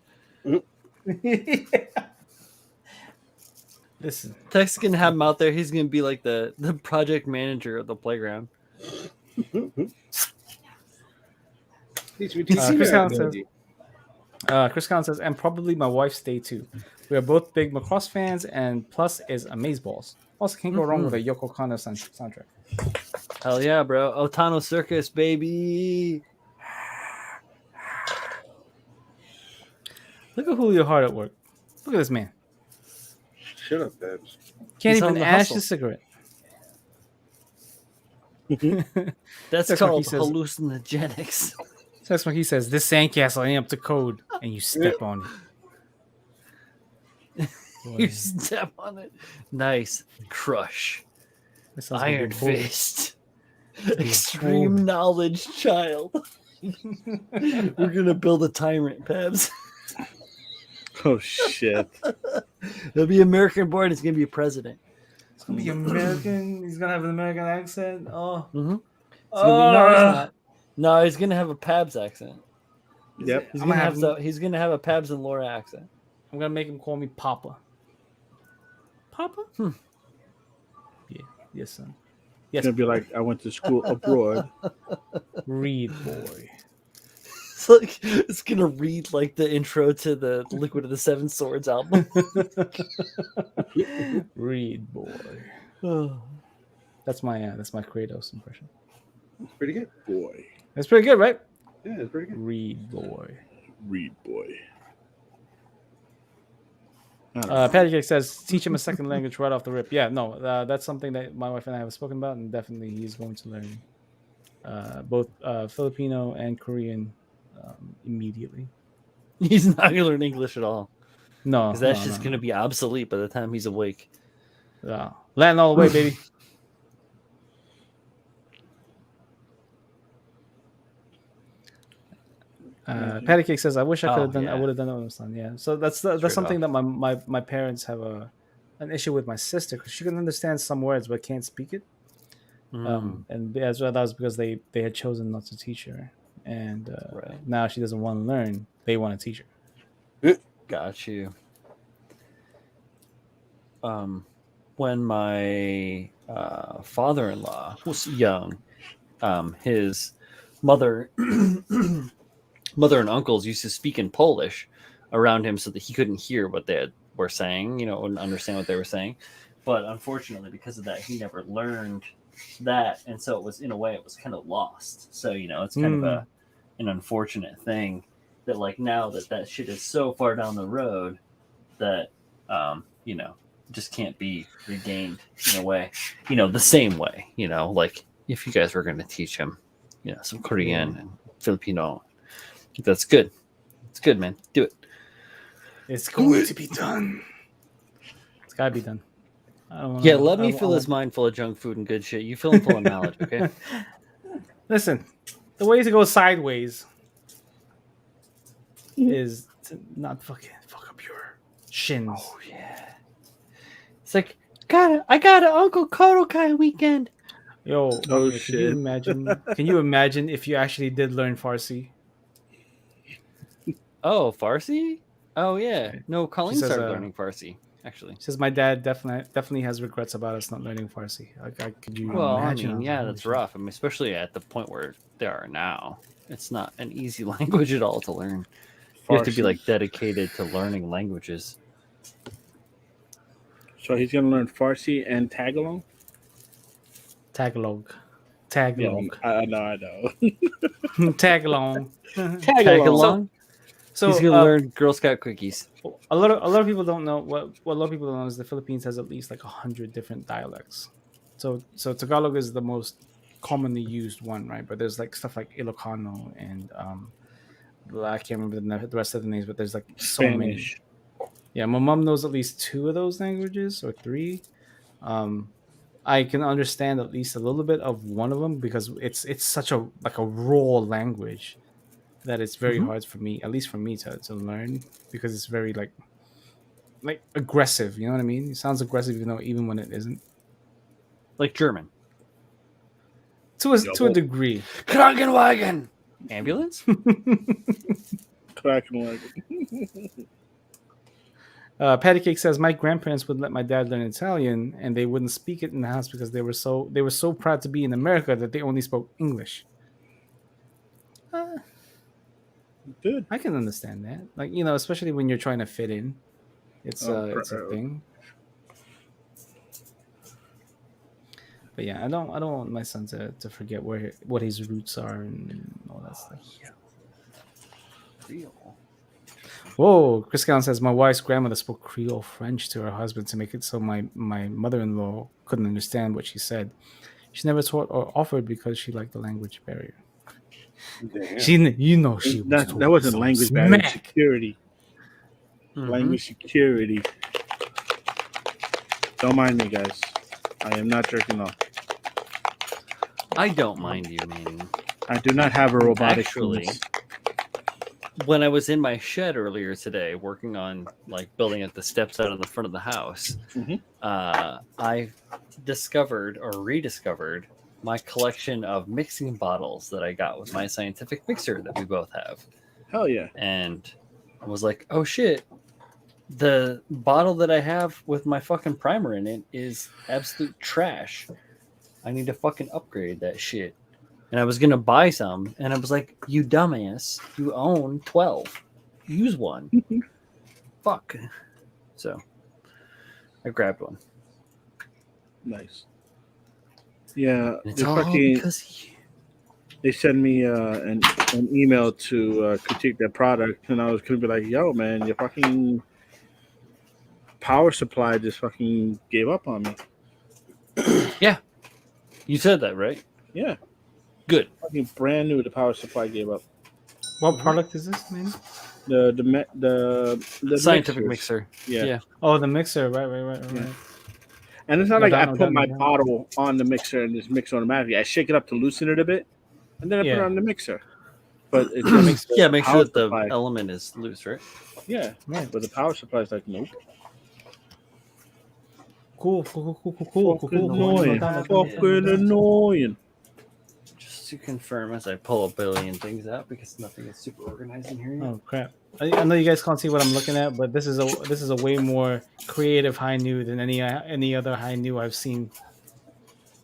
Listen, Tex is gonna have him out there. He's gonna be like the project manager of the playground. Chris Collins says, and probably my wife's day too. We are both big Macross fans, and plus is Amazeballs. Also, can't go wrong with a Yoko Kanno soundtrack. Hell yeah, bro! Otano Circus, baby. Look at Julio hard at work. Look at this man. Shut up, Babs. Can't He's on even the ash hustle. the cigarette. That's That's what called he says. hallucinogenics. Tex McKee says, this sandcastle ain't up to code, and you step on it. You step on it. Nice. Crush. That sounds like a Iron bull. Fist. Extreme knowledge child. We're gonna build a tyrant, Pabs. Oh shit. He'll be American born. He's gonna be a president. It's gonna be American. He's gonna have an American accent. Oh, Mm-hmm. No, he's not. No, he's gonna have a Pabs accent. Yep. He's I'm gonna gonna have he's gonna have a Pabs and Laura accent. I'm gonna make him call me Papa. Papa? Yeah. Yes, son. It's gonna be like I went to school abroad. Read, boy. It's like it's gonna read like the intro to the Liquid of the Seven Swords album. Read, boy. That's my Kratos impression. That's pretty good. Boy. That's pretty good, right? Yeah, that's pretty good. Read, boy. Read boy. Patty Cake says, teach him a second language right off the rip. Yeah, no, that's something that my wife and I have spoken about, and definitely he's going to learn both Filipino and Korean immediately. He's not gonna learn English at all. No, Because that's just gonna be obsolete by the time he's awake. Latin all the way, baby. Patty Cake says, "I wish I could have done. I yeah. would have done it with my son." Yeah, so that's something that my parents have an issue with my sister because she can understand some words but can't speak it. And as well, that was because they had chosen not to teach her, and Right. now she doesn't want to learn. They want to teach her. Got you. When my father-in-law was young, his mother mother and uncles used to speak in Polish around him so that he couldn't hear what were saying, and understand what they were saying. But unfortunately, because of that, he never learned that, and so it was, in a way, it was kind of lost. So it's kind of an unfortunate thing that, like, now that shit is so far down the road that just can't be regained in a way, the same way, like if you guys were going to teach him, some Korean and Filipino, that's good. It's good, man. Do it. It's going to be done. It's gotta be done. Let me fill his mind full of junk food and good shit. You fill him full of knowledge, okay? Listen, the way to go sideways is to not fuck up your shins. Oh yeah. It's like, I got an Uncle KotKai weekend. Yo, Oh, can shit. you imagine? Can you imagine if you actually did learn Farsi? Oh, Farsi? Oh yeah. No, Colleen says, started learning Farsi, actually. Says my dad definitely has regrets about us not learning Farsi. Could you Well, imagine? that's rough. I mean, especially at the point where they are now. It's not an easy language at all to learn. You have to be, like, dedicated to learning languages. So he's gonna learn Farsi and Tagalog. Tagalog. Yeah, I know. Tagalong. Tag along. So He's gonna learn Girl Scout cookies. a lot of people don't know what a lot of people don't know is the Philippines has at least like 100 different dialects. So Tagalog is the most commonly used one, right? But there's like stuff like Ilocano and I can't remember the rest of the names, but there's like so many. Spanish. Yeah, my mom knows at least 2 of those languages or 3. I can understand at least a little bit of one of them because it's such a raw language that it's very hard for me, at least for me, to learn because it's very like aggressive. You know what I mean? It sounds aggressive, even when it isn't. Like German. To a degree. Krankenwagen. Ambulance? Krakenwagen. Patty Cake says my grandparents would let my dad learn Italian, and they wouldn't speak it in the house because they were so proud to be in America that they only spoke English. Good. I can understand that, like especially when you're trying to fit in. It's a thing. But yeah, I don't want my son to forget what his roots are and all that stuff. Yeah. Real. Whoa, Chris Gallen says my wife's grandmother spoke Creole French to her husband to make it so my mother-in-law couldn't understand what she said. She never taught or offered because she liked the language barrier. Damn. She was That wasn't some language barrier. smack. Security. Language security. Don't mind me, guys. I am not jerking off. I don't mind you, man. I do not have a robotic Actually, penis. when I was in my shed earlier today, working on like building up the steps out in the front of the house, I discovered or rediscovered my collection of mixing bottles that I got with my scientific mixer that we both have. Hell yeah. And I was like, oh shit, the bottle that I have with my fucking primer in it is absolute trash. I need to fucking upgrade that shit. And I was going to buy some, and I was like, you dumbass, you own 12. Use one. Fuck. So I grabbed one. Nice. Yeah. And it's all because They sent me an email to critique their product, and I was going to be like, yo, man, your fucking power supply just fucking gave up on me. Yeah. You said that, right? Yeah. Good. Fucking brand new, the power supply gave up. What product is this, man? The Scientific mixers. mixer. Yeah. Oh, the mixer. Right. Yeah. And it's not like I put down, my down. bottle on the mixer and just mix automatically. I shake it up to loosen it a bit, and then I put it on the mixer. But it just makes Make sure that the element is loose, right? Yeah, right. But the power supply is like, nope. Cool. Fucking Hold annoying. it down. Fucking annoying. Just to confirm, as I pull a billion things out because nothing is super organized in here yet. Oh crap! I know you guys can't see what I'm looking at, but this is a way more creative high new than any other high new I've seen.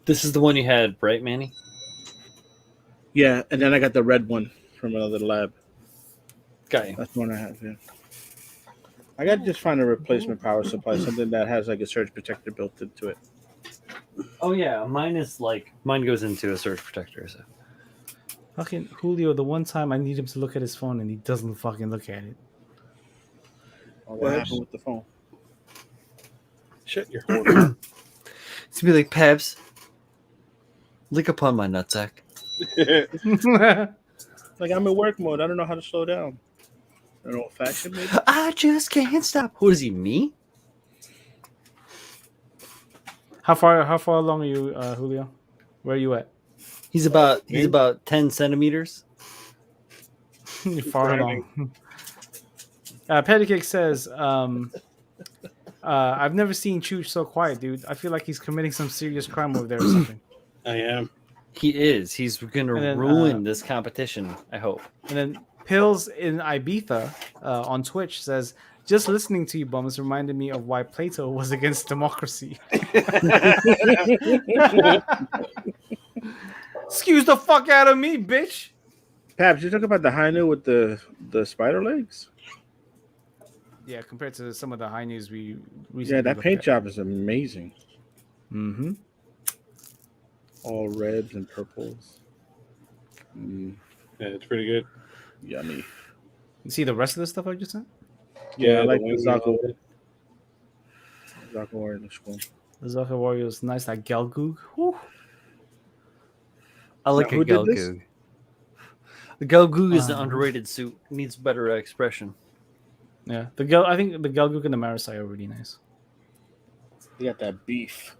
This is the one you had, right, Manny? Yeah, and then I got the red one from another lab. Got you. That's the one I have. Yeah. I got to just find a replacement power supply, something that has like a surge protector built into it. Oh yeah, mine goes into a surge protector. So Fucking Julio, the one time I need him to look at his phone and he doesn't fucking look at it. What happened with the phone? Shut your whore. it's gonna be like Pebs. Lick upon my nutsack. Like I'm in work mode. I don't know how to slow down. I don't know, fashion maybe. I just can't stop. Who is he? Me? How far along are you, Julio? Where are you at? He's about 10 centimeters. You're far along. Pettycake says, I've never seen Chooch so quiet, dude. I feel like he's committing some serious crime over there or something. I am. He is. He's gonna ruin this competition. I hope. And then Pills in Ibiza on Twitch says, just listening to you bums reminded me of why Plato was against democracy. Excuse the fuck out of me, bitch. Paps, you talk about the Hainu with the spider legs? Yeah, compared to some of the high news we recently Yeah, that looked paint at. job is amazing. Mm-hmm. All reds and purples. Mm, Yeah, it's pretty good. yummy. You see the rest of the stuff I just sent? Yeah, I like the the wings Zaku. and Zaku Warrior looks cool. The Zaka Warrior is nice. That Gelgoog. Whew. I like Now, a who did this? Gelgoog. The Gelgoog is an Um, underrated suit. It needs better expression. Yeah, I think the Gelgoog and the Marasai are really nice. You got that beef.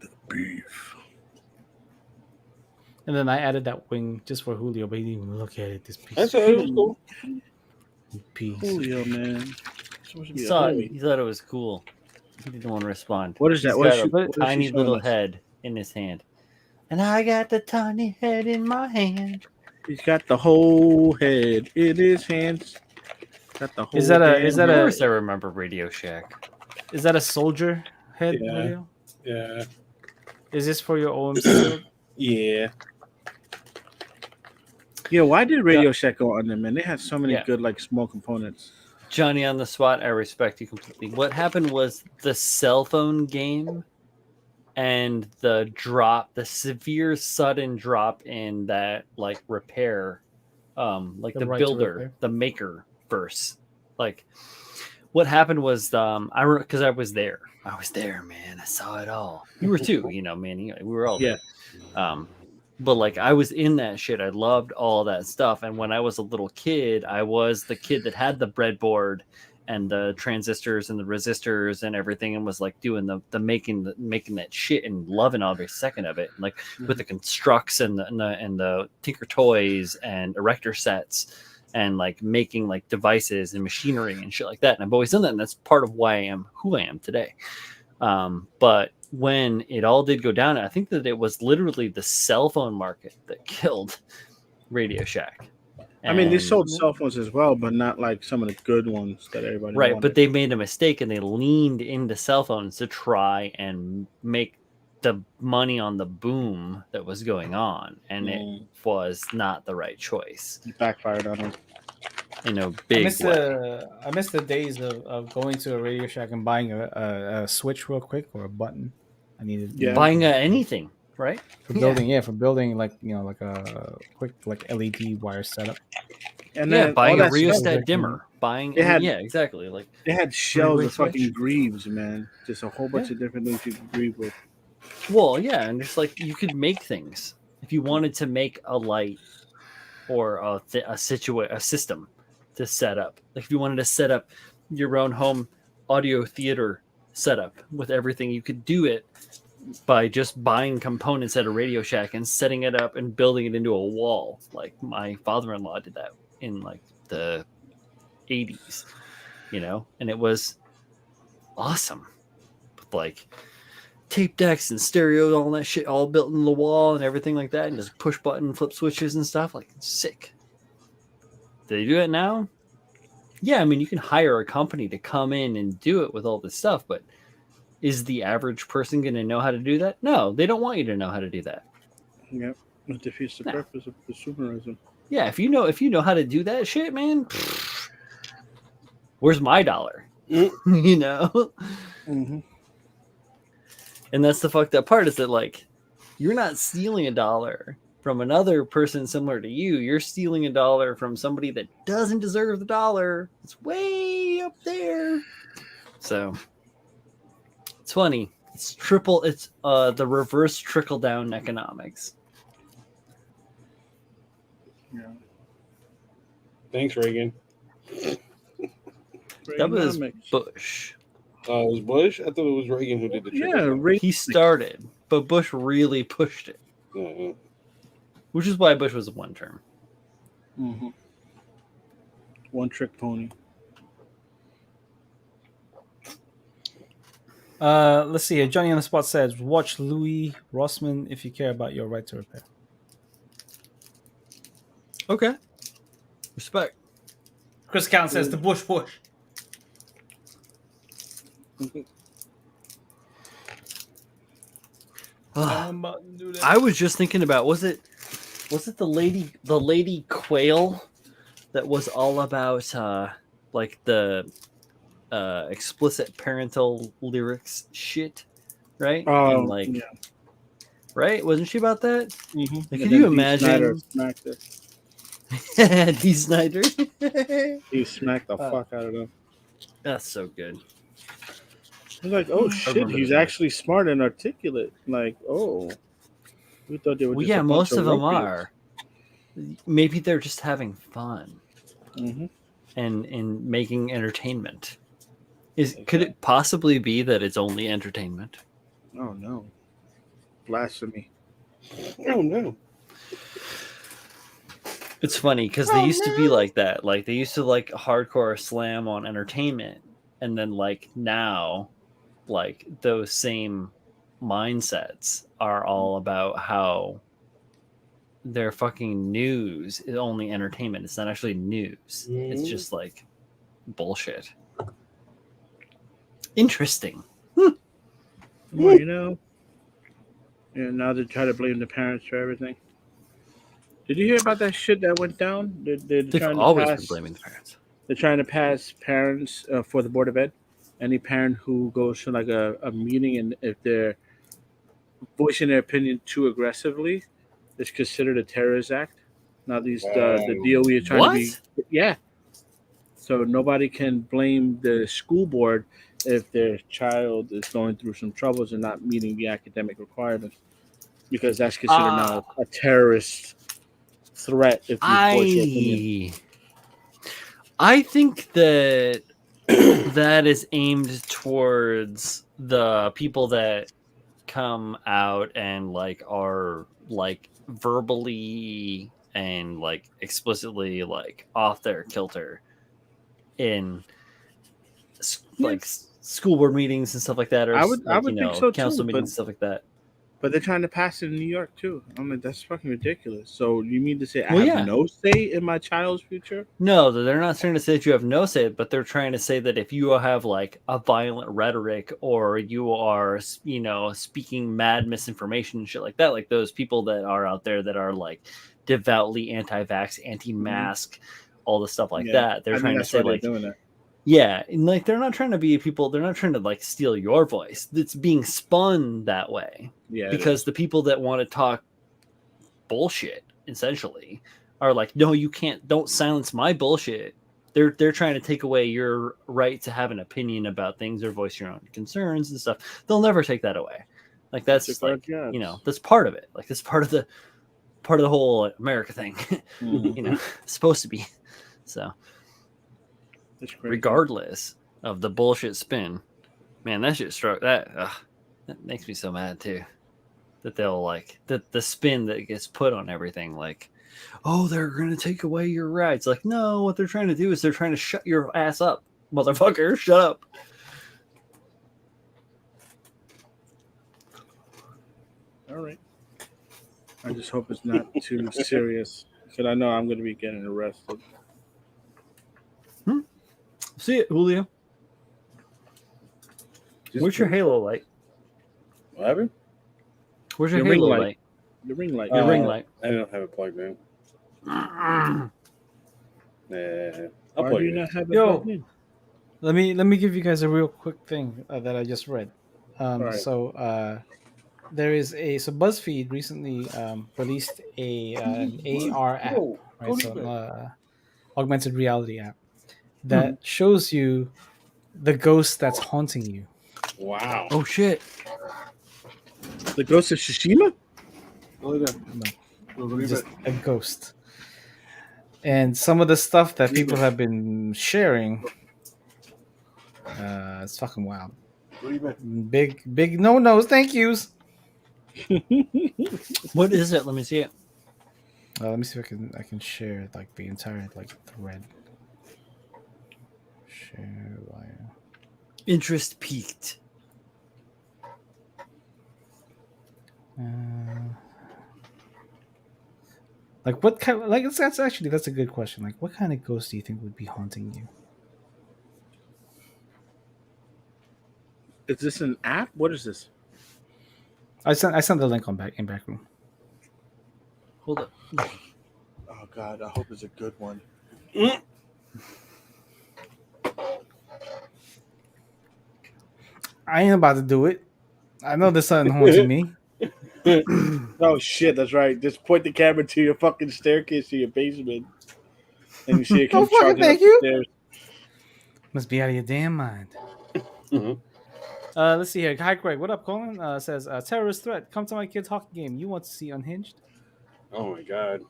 The beef. And then I added that wing just for Julio, but he didn't even look at it. This piece. That's it was cool. Piece. Julio, man. Supposed to He be a saw it. homie. He thought it was cool. He didn't want to respond. What is that? He's What is got she- a what is she tiny showing little us? head in his hand. And I got the tiny head in my hand. He's got the whole head in his hands. Got the whole Is that a- damn is that Of a- course I remember Radio Shack. Is that a soldier head Yeah. video? Yeah. Is this for your OMC build? Yeah. Yeah, why did Radio Shack go under, man? They had so many Yeah. good, like, small components. Johnny on the spot, I respect you completely. What happened was the cell phone game and the severe sudden drop in that like repair, like The the right to builder, repair. the maker verse. Like what happened was because I was there, man. I saw it all. You were too, Manny. We were all there. But like I was in that shit. I loved all that stuff. And when I was a little kid, I was the kid that had the breadboard and the transistors and the resistors and everything, and was like doing the making that shit and loving every second of it. Like with the constructs and the Tinker Toys and erector sets and like making like devices and machinery and shit like that. And I've always done that, and that's part of why I am who I am today. But when it all did go down, I think that it was literally the cell phone market that killed Radio Shack. I mean, they And- sold cell phones as well, but not like some of the good ones that everybody right, wanted. but they made a mistake and they leaned into cell phones to try and make the money on the boom that was going on, and it was not the right choice It backfired on them. in a I big miss way. the days of going to a Radio Shack and buying a switch real quick or a button. I needed Yeah. Buying anything, right? for building like like a quick like LED wire setup. And Yeah, then buying all a that stuff, rheostat dimmer, buying They had- yeah, exactly. Like they had shells Three-way of fucking switch. greaves, man. Just a whole bunch of different things you could grieve with. well, yeah, and just like you could make things if you wanted to make a light or a system to set up. Like if you wanted to set up your own home audio theater setup with everything, you could do it by just buying components at a Radio Shack and setting it up and building it into a wall. Like my father-in-law did that in like the 80s, and it was awesome. But like tape decks and stereo, all that shit, all built into the wall and everything like that, and just push button, flip switches and stuff. Like, sick. Do they do it now? Yeah, I mean, you can hire a company to come in and do it with all this stuff, but is the average person going to know how to do that? No, they don't want you to know how to do that. Yep. It defeats the No. purpose of consumerism. Yeah, if you know how to do that shit, man, where's my dollar? You know? Mm-hmm. And that's the fucked up part, is that, like, you're not stealing a dollar from another person similar to you. You're stealing a dollar from somebody that doesn't deserve the dollar. It's way up there. So it's funny. It's the reverse trickle down economics. Yeah. Thanks, Reagan. That was Reaganomics. Bush. It was Bush. I thought it was Reagan who did the trickle Yeah, down. Reagan. He started, but Bush really pushed it, Uh-huh. which is why Bush was a one term. Mm-hmm. One trick pony. Let's see here. Johnny on the spot says, "Watch Louis Rossman if you care about your right to repair." Okay. Respect. Chris Count says, "The Bush push." I'm about to do that. I was just thinking about, was it the lady quail that was all about like the explicit parental lyrics shit, right? And like, yeah. right? Wasn't she about that? Mm-hmm. Like, could you imagine? Dee Snyder. He smacked the Uh, fuck out of them. That's so good. He's like, oh shit, remember he's that. actually smart and articulate. Like, oh, we thought they were. Well, just yeah, a bunch most of them rookies. are. Maybe they're just having fun Mm-hmm. and making entertainment. Could it possibly be that it's only entertainment? Oh no, blasphemy! Oh no. It's funny because they used to be like that. Like, they used to like hardcore slam on entertainment, and then like now, like, those same mindsets are all about how their fucking news is only entertainment. It's not actually news. It's just like bullshit. Interesting. Well, you know, and now they try to blame the parents for everything. Did you hear about that shit that went down? They're They've trying to always pass. been blaming the parents. They're trying to pass parents for the Board of Ed. Any parent who goes to like a meeting and if they're voicing their opinion too aggressively, it's considered a terrorist act. Now these the DOE are trying to be So nobody can blame the school board if their child is going through some troubles and not meeting the academic requirements, because that's considered now a terrorist threat if you voice your opinion. I think that that is aimed towards the people that come out and like are like verbally and like explicitly like off their kilter in like school board meetings and stuff like that, or I would think so council too, meetings and stuff like that. But they're trying to pass it in New York too. I'm like, that's fucking ridiculous. So you mean to say I Well, have yeah. no say in my child's future? No, they're not trying to say that you have no say, but they're trying to say that if you have like a violent rhetoric or you are, speaking mad misinformation and shit like that, like those people that are out there that are like devoutly anti-vax, anti-mask, all the stuff like that. They're trying to say like, doing that. yeah, and like they're not trying to be people. They're not trying to like steal your voice. It's being spun that way. Yeah, Because the people that want to talk bullshit essentially are like, no, you can't. Don't silence my bullshit. They're trying to take away your right to have an opinion about things or voice your own concerns and stuff. They'll never take that away. Like that's like that's part of it. Like that's part of the whole America thing. It's supposed to be. So. Regardless of the bullshit spin, man, that shit struck that makes me so mad too. That they'll like the spin that gets put on everything, like, oh, they're gonna take away your rights. Like, no, what they're trying to do is they're trying to shut your ass up, motherfucker. Shut up. All right. I just hope it's not too serious because I know I'm going to be getting arrested. See it, Julio. Just Where's your Halo light? What happened? Where's your Your ring Halo light. light? The ring light. Your ring light. I don't have it plugged in. Nah, I'll Why plug do you it in. not have it Yo. plugged in? Let me give you guys a real quick thing that I just read. Alright. So there is so BuzzFeed recently released an AR app, Whoa, right? go So deeper. augmented reality app that shows you the ghost that's haunting you. Wow. Oh shit! The Ghost of Tsushima? Go there. No, Go just deeper. a ghost. And some of the stuff that people have been sharing, it's fucking wild. Go deeper. Big no-nos. Thank yous. What is it? Let me see it. Let me see if I can share like the entire like thread. Share via. Interest peaked. Like what kind? Like that's a good question. Like what kind of ghost do you think would be haunting you? Is this an app? What is this? I sent the link on in back room. Hold up. Oh God, I hope it's a good one. I ain't about to do it. I know there's something haunting me. Oh shit, that's right. Just point the camera to your fucking staircase to your basement, and you see it come Oh, fucking charging up thank the you. stairs. Must be out of your damn mind. Mhm. Let's see here. Hi, Craig. What up, Colin? Says terrorist threat. Come to my kids' hockey game. You want to see Unhinged? Oh my god.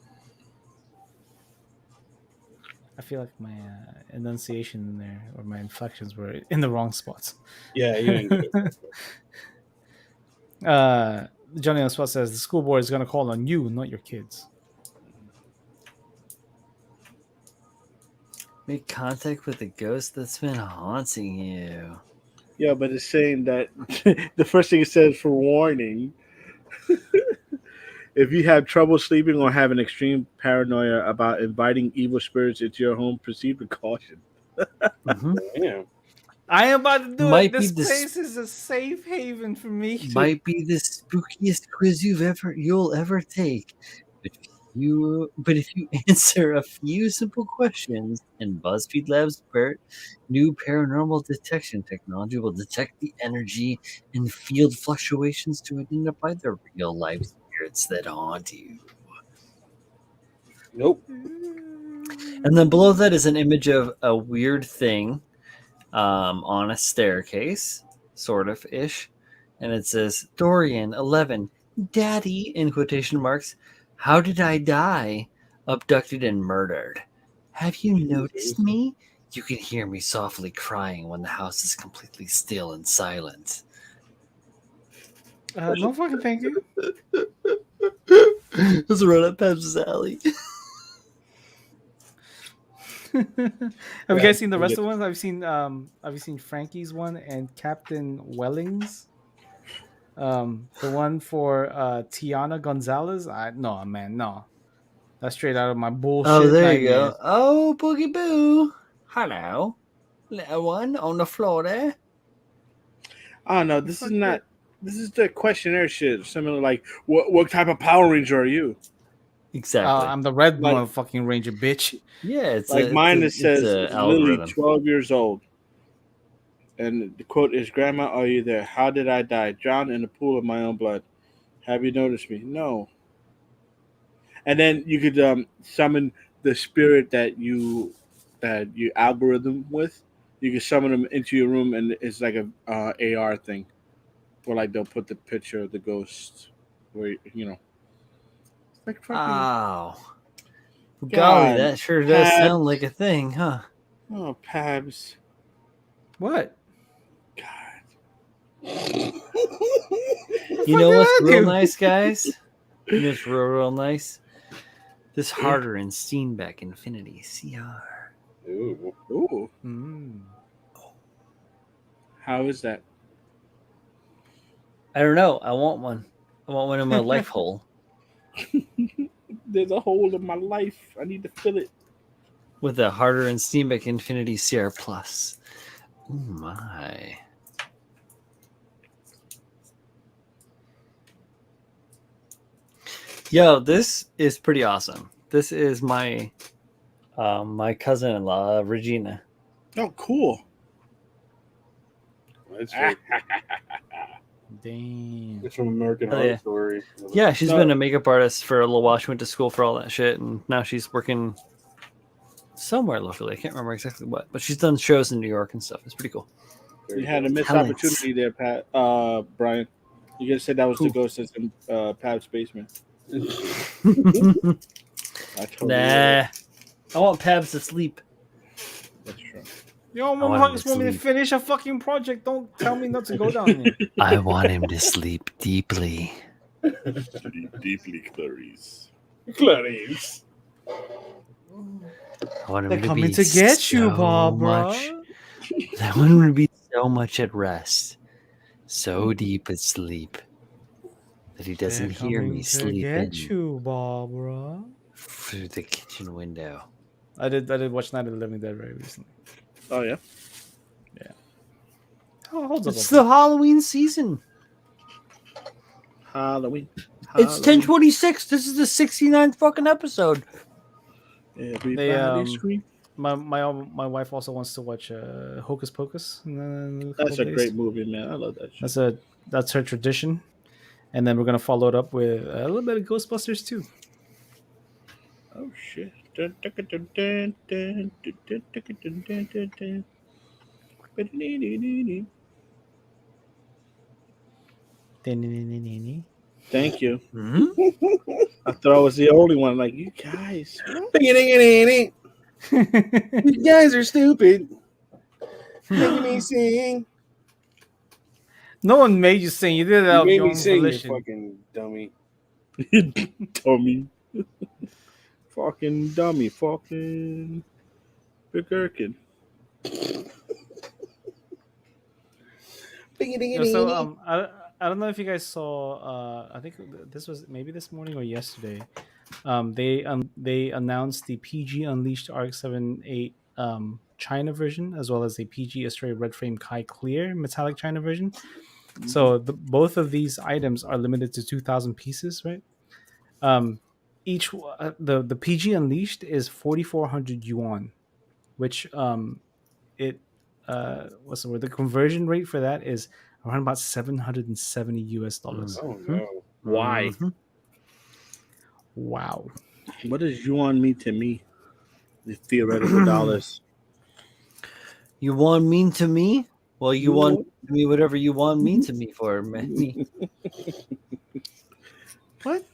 I feel like my enunciation in there or my inflections were in the wrong spots. Yeah, you didn't get it. Johnny on the spot says the school board is going to call on you, not your kids. Make contact with the ghost that's been haunting you. Yeah, but it's saying that the first thing it says for warning. If you have trouble sleeping or have an extreme paranoia about inviting evil spirits into your home, proceed with caution. Mm-hmm. Yeah. I am about to do Might it. This be the place is a safe haven for me. Might be the spookiest quiz you'll ever take. But if you answer a few simple questions, and BuzzFeed Labs' new paranormal detection technology will detect the energy and field fluctuations to identify the real life spirits that haunt you. Nope. And then below that is an image of a weird thing on a staircase, sort of ish. And it says, Dorian, 11, Daddy, in quotation marks, how did I die? Abducted and murdered. Have you noticed me? You can hear me softly crying when the house is completely still and silent. No fucking thank you. This is right up Pep's alley. Have you guys seen the rest of the ones? Have you seen Frankie's one and Captain Welling's? The one for Tiana Gonzalez. No, man, no. That's straight out of my bullshit. Oh, there you nightmares. go. Oh, Boogie Boo. Hello. Little one on the floor there. Oh no, this is not. This is the questionnaire shit. Similar like, what type of Power Ranger are you? Exactly. I'm the red Like- motherfucking ranger, bitch. Yeah, it's Like mine, it it's says a Lily, algorithm. 12 years old. And the quote is, Grandma, are you there? How did I die? Drowned in a pool of my own blood. Have you noticed me? No. And then you could summon the spirit that you algorithm with. You can summon them into your room, and it's like a AR thing, where like they'll put the picture of the ghost, where it's like fucking. Wow. Golly, God, that sure does Pabs. sound like a thing, huh? Oh, Pabs. What? God. You know what's did I real do? nice, guys? You know what's real nice? This harder in Steenbeck Infinity CR. Ooh. Ooh, Mm. how is that? I don't know. I want one. I want one in my life hole There's a hole in my life. I need to fill it. with a harder and Steamic Infinity Sierra Plus. Oh my. Yo, this is pretty awesome. This is my my cousin-in-law, Regina. Oh, cool. That's right. Damn. It's from American Oh, Horror yeah. Story. Yeah, she's No. been a makeup artist for a little while. She went to school for all that shit, and now she's working somewhere locally. I can't remember exactly what, but she's done shows in New York and stuff. It's pretty cool. You had a missed Talents. opportunity there, Pat. Brian. You guys said that was the Who? ghost that's in Pat's basement. I told you. Nah. I want Pabs to sleep. That's true. Yo, want him motherfuckers to want me to sleep. finish a fucking project. Don't tell me not to go down there. I want him to sleep deeply. Deeply, Clarice. Clarice. I want him They're to coming be to get you, so Barbara. much- I want him to be so much at rest, so deep asleep that he doesn't hear me sleeping Get you, Barbara. through the kitchen window. I did watch Night of the Living Dead very recently. Oh, yeah? Oh, holds up. It's the Halloween season. Halloween. It's 10:26. This is the 69th fucking episode. Everybody scream. My wife also wants to watch Hocus Pocus. In a That's couple a days. great movie, man. I love that shit. That's her tradition, and then we're gonna follow it up with a little bit of Ghostbusters too. Oh, shit. Thank you. I thought I was the only one. Like, you guys. You guys are stupid. Making me sing. No one made you sing. You did that You of made your me own sing, you volition. fucking dummy. Dummy. Fucking dummy. Fucking gherkin. So I don't know if you guys saw. I think this was maybe this morning or yesterday. They announced the PG Unleashed ARC-7-8 China version, as well as the PG Astray Red Frame Kai Clear metallic China version. So both of these items are limited to 2,000 pieces, right? Each the PG Unleashed is 4,400 yuan, which what's the word? The conversion rate for that is around about $770 US. Oh no. Why? Mhm. Wow. What does yuan mean to me? The theoretical dollars. You want mean to me? Well, you want me whatever you want mean to me for, man. What?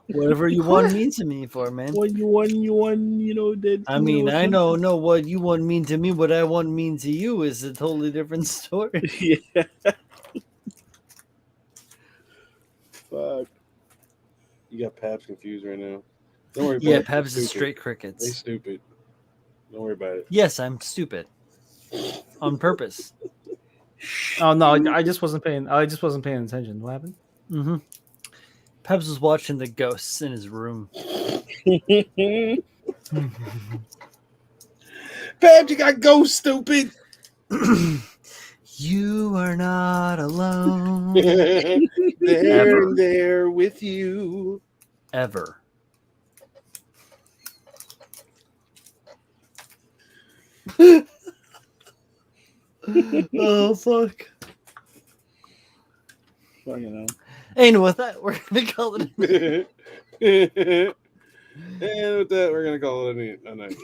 Whatever you want mean to me for, man. What you want, you know that. I mean, I know what you want mean to me. What I want mean to you is a totally different story. Yeah. Fuck. You got Pabs confused right now. Don't worry about Yeah, it. Pabs They're is stupid. straight They crickets. stupid. Don't worry about it. Yes, I'm stupid. On purpose. Oh no, I just wasn't paying. I just wasn't paying attention. What happened? Mm-hmm. Pabs was watching the ghosts in his room. Pabs, you got ghost, stupid. You are not alone. They're with you. Ever. Oh, fuck. Fucking hell. And with that, we're going to call it And with that, we're gonna call it a night.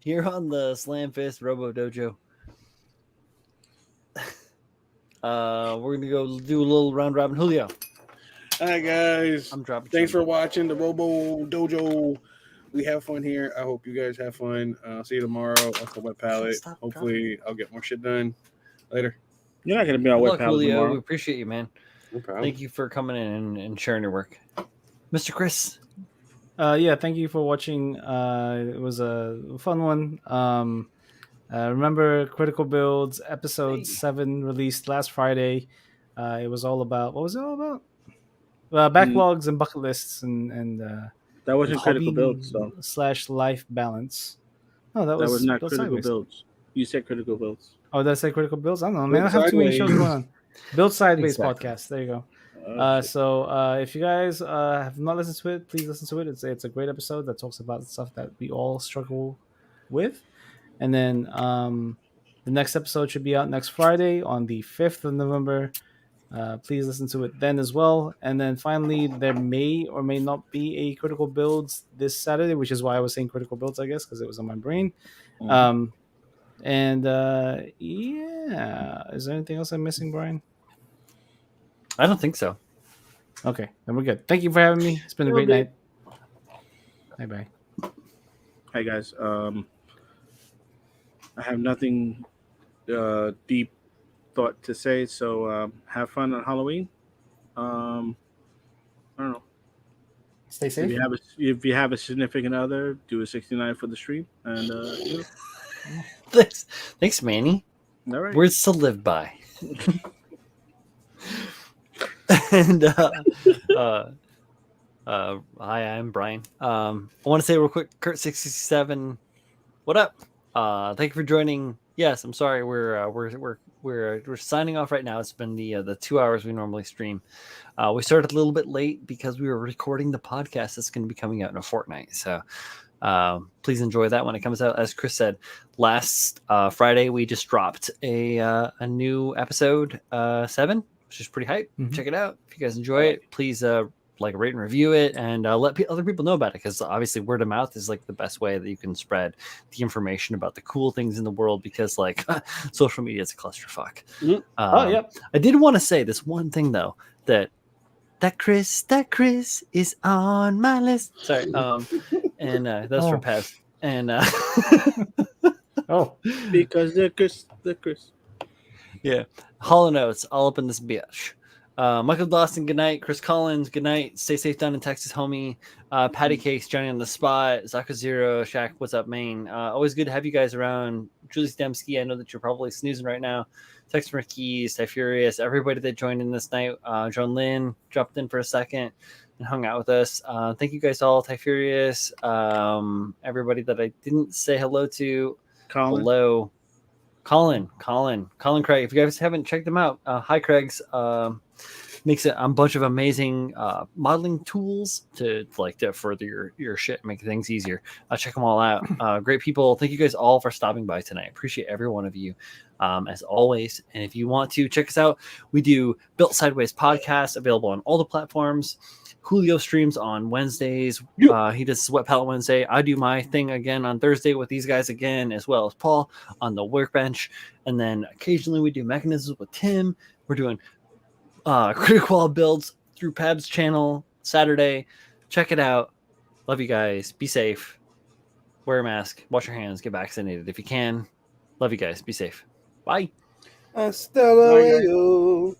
here on the Slam Fist Robo-Dojo. We're going to go do a little round robin. Julio. Hi guys. I'm dropping. Thanks for watching the Robo-Dojo. We have fun here. I hope you guys have fun. See you tomorrow. I'll the wet palette. Stop Hopefully, I'll get more shit done later. You're not gonna be on Good web luck, panel Julio. We tomorrow. appreciate you, man. No problem. Thank you for coming in and sharing your work. Mr. Chris. Yeah, thank you for watching. It was a fun one. Remember Critical Builds episode 7 released last Friday. It was all about, what was it all about? backlogs and bucket lists and That wasn't critical hobby builds, though. / life balance. No, that That was not Built critical Sideways. builds. You said critical builds. Oh, did I say critical builds? I don't know, man. I Built have too many shows Sideways. going on. Build Sideways Exactly. podcast. There you go. Oh, shit. So if you guys have not listened to it, please listen to it. It's a great episode that talks about stuff that we all struggle with. And then the next episode should be out next Friday on the 5th of November. Please listen to it then as well. And then finally, there may or may not be a critical builds this Saturday, which is why I was saying critical builds, I guess, because it was on my brain. Mhm. And yeah, is there anything else I'm missing, Brian? I don't think so. Okay, then we're good. Thank you for having me. It's been a great night. Bye bye. Hey guys, I have nothing deep thought to say, so have fun on Halloween. I don't know. Stay safe. If you have a significant other, do a 69 for the stream, and Thanks, Manny. all right. Words to live by. And hi, I'm Brian. I want to say real quick, Kurt667, what up? Thank you for joining. Yes, I'm sorry, we're signing off right now. It's been the 2 hours we normally stream. We started a little bit late because we were recording the podcast that's going to be coming out in a fortnight. So please enjoy that when it comes out. As Chris said, last Friday we just dropped a new episode 7, which is pretty hype. Mhm. Check it out if you guys enjoy it. Please like, rate and review it, and let other people know about it, because obviously word of mouth is like the best way that you can spread the information about the cool things in the world, because like social media is a clusterfuck. Mhm. Yep. I did want to say this one thing though, that Chris is on my list. Sorry. And that's for Oh. Pez. And Oh, Because the Chris. yeah, Hollow Notes all up in this bitch. Michael Dawson, good night. Chris Collins, good night. Stay safe down in Texas, homie. Patty Cakes, Johnny on the spot. Zaka Zero, Shaq, what's up, Maine? Always good to have you guys around. Julie Stemsky, I know that you're probably snoozing right now. Tex Keys, Ty Furious, everybody that joined in this night. John Lynn dropped in for a second and hung out with us. Thank you guys all. Ty Furious, everybody that I didn't say hello to. Colin. Hello. Colin Craig. If you guys haven't checked them out, hi Craig's. Makes a bunch of amazing modeling tools to further your shit, make things easier. Check them all out. Great people. Thank you guys all for stopping by tonight. Appreciate every one of you, as always. And if you want to check us out, we do Built Sideways podcast, available on all the platforms. Julio streams on Wednesdays. He does Sweat Palette Wednesday. I do my thing again on Thursday with these guys again, as well as Paul on the workbench. And then occasionally we do Mechanisms with Tim. We're doing critical builds through Pab's channel Saturday. Check it out. Love you guys. Be safe. Wear a mask. Wash your hands. Get vaccinated if you can. Love you guys. Be safe. Bye. Hasta luego.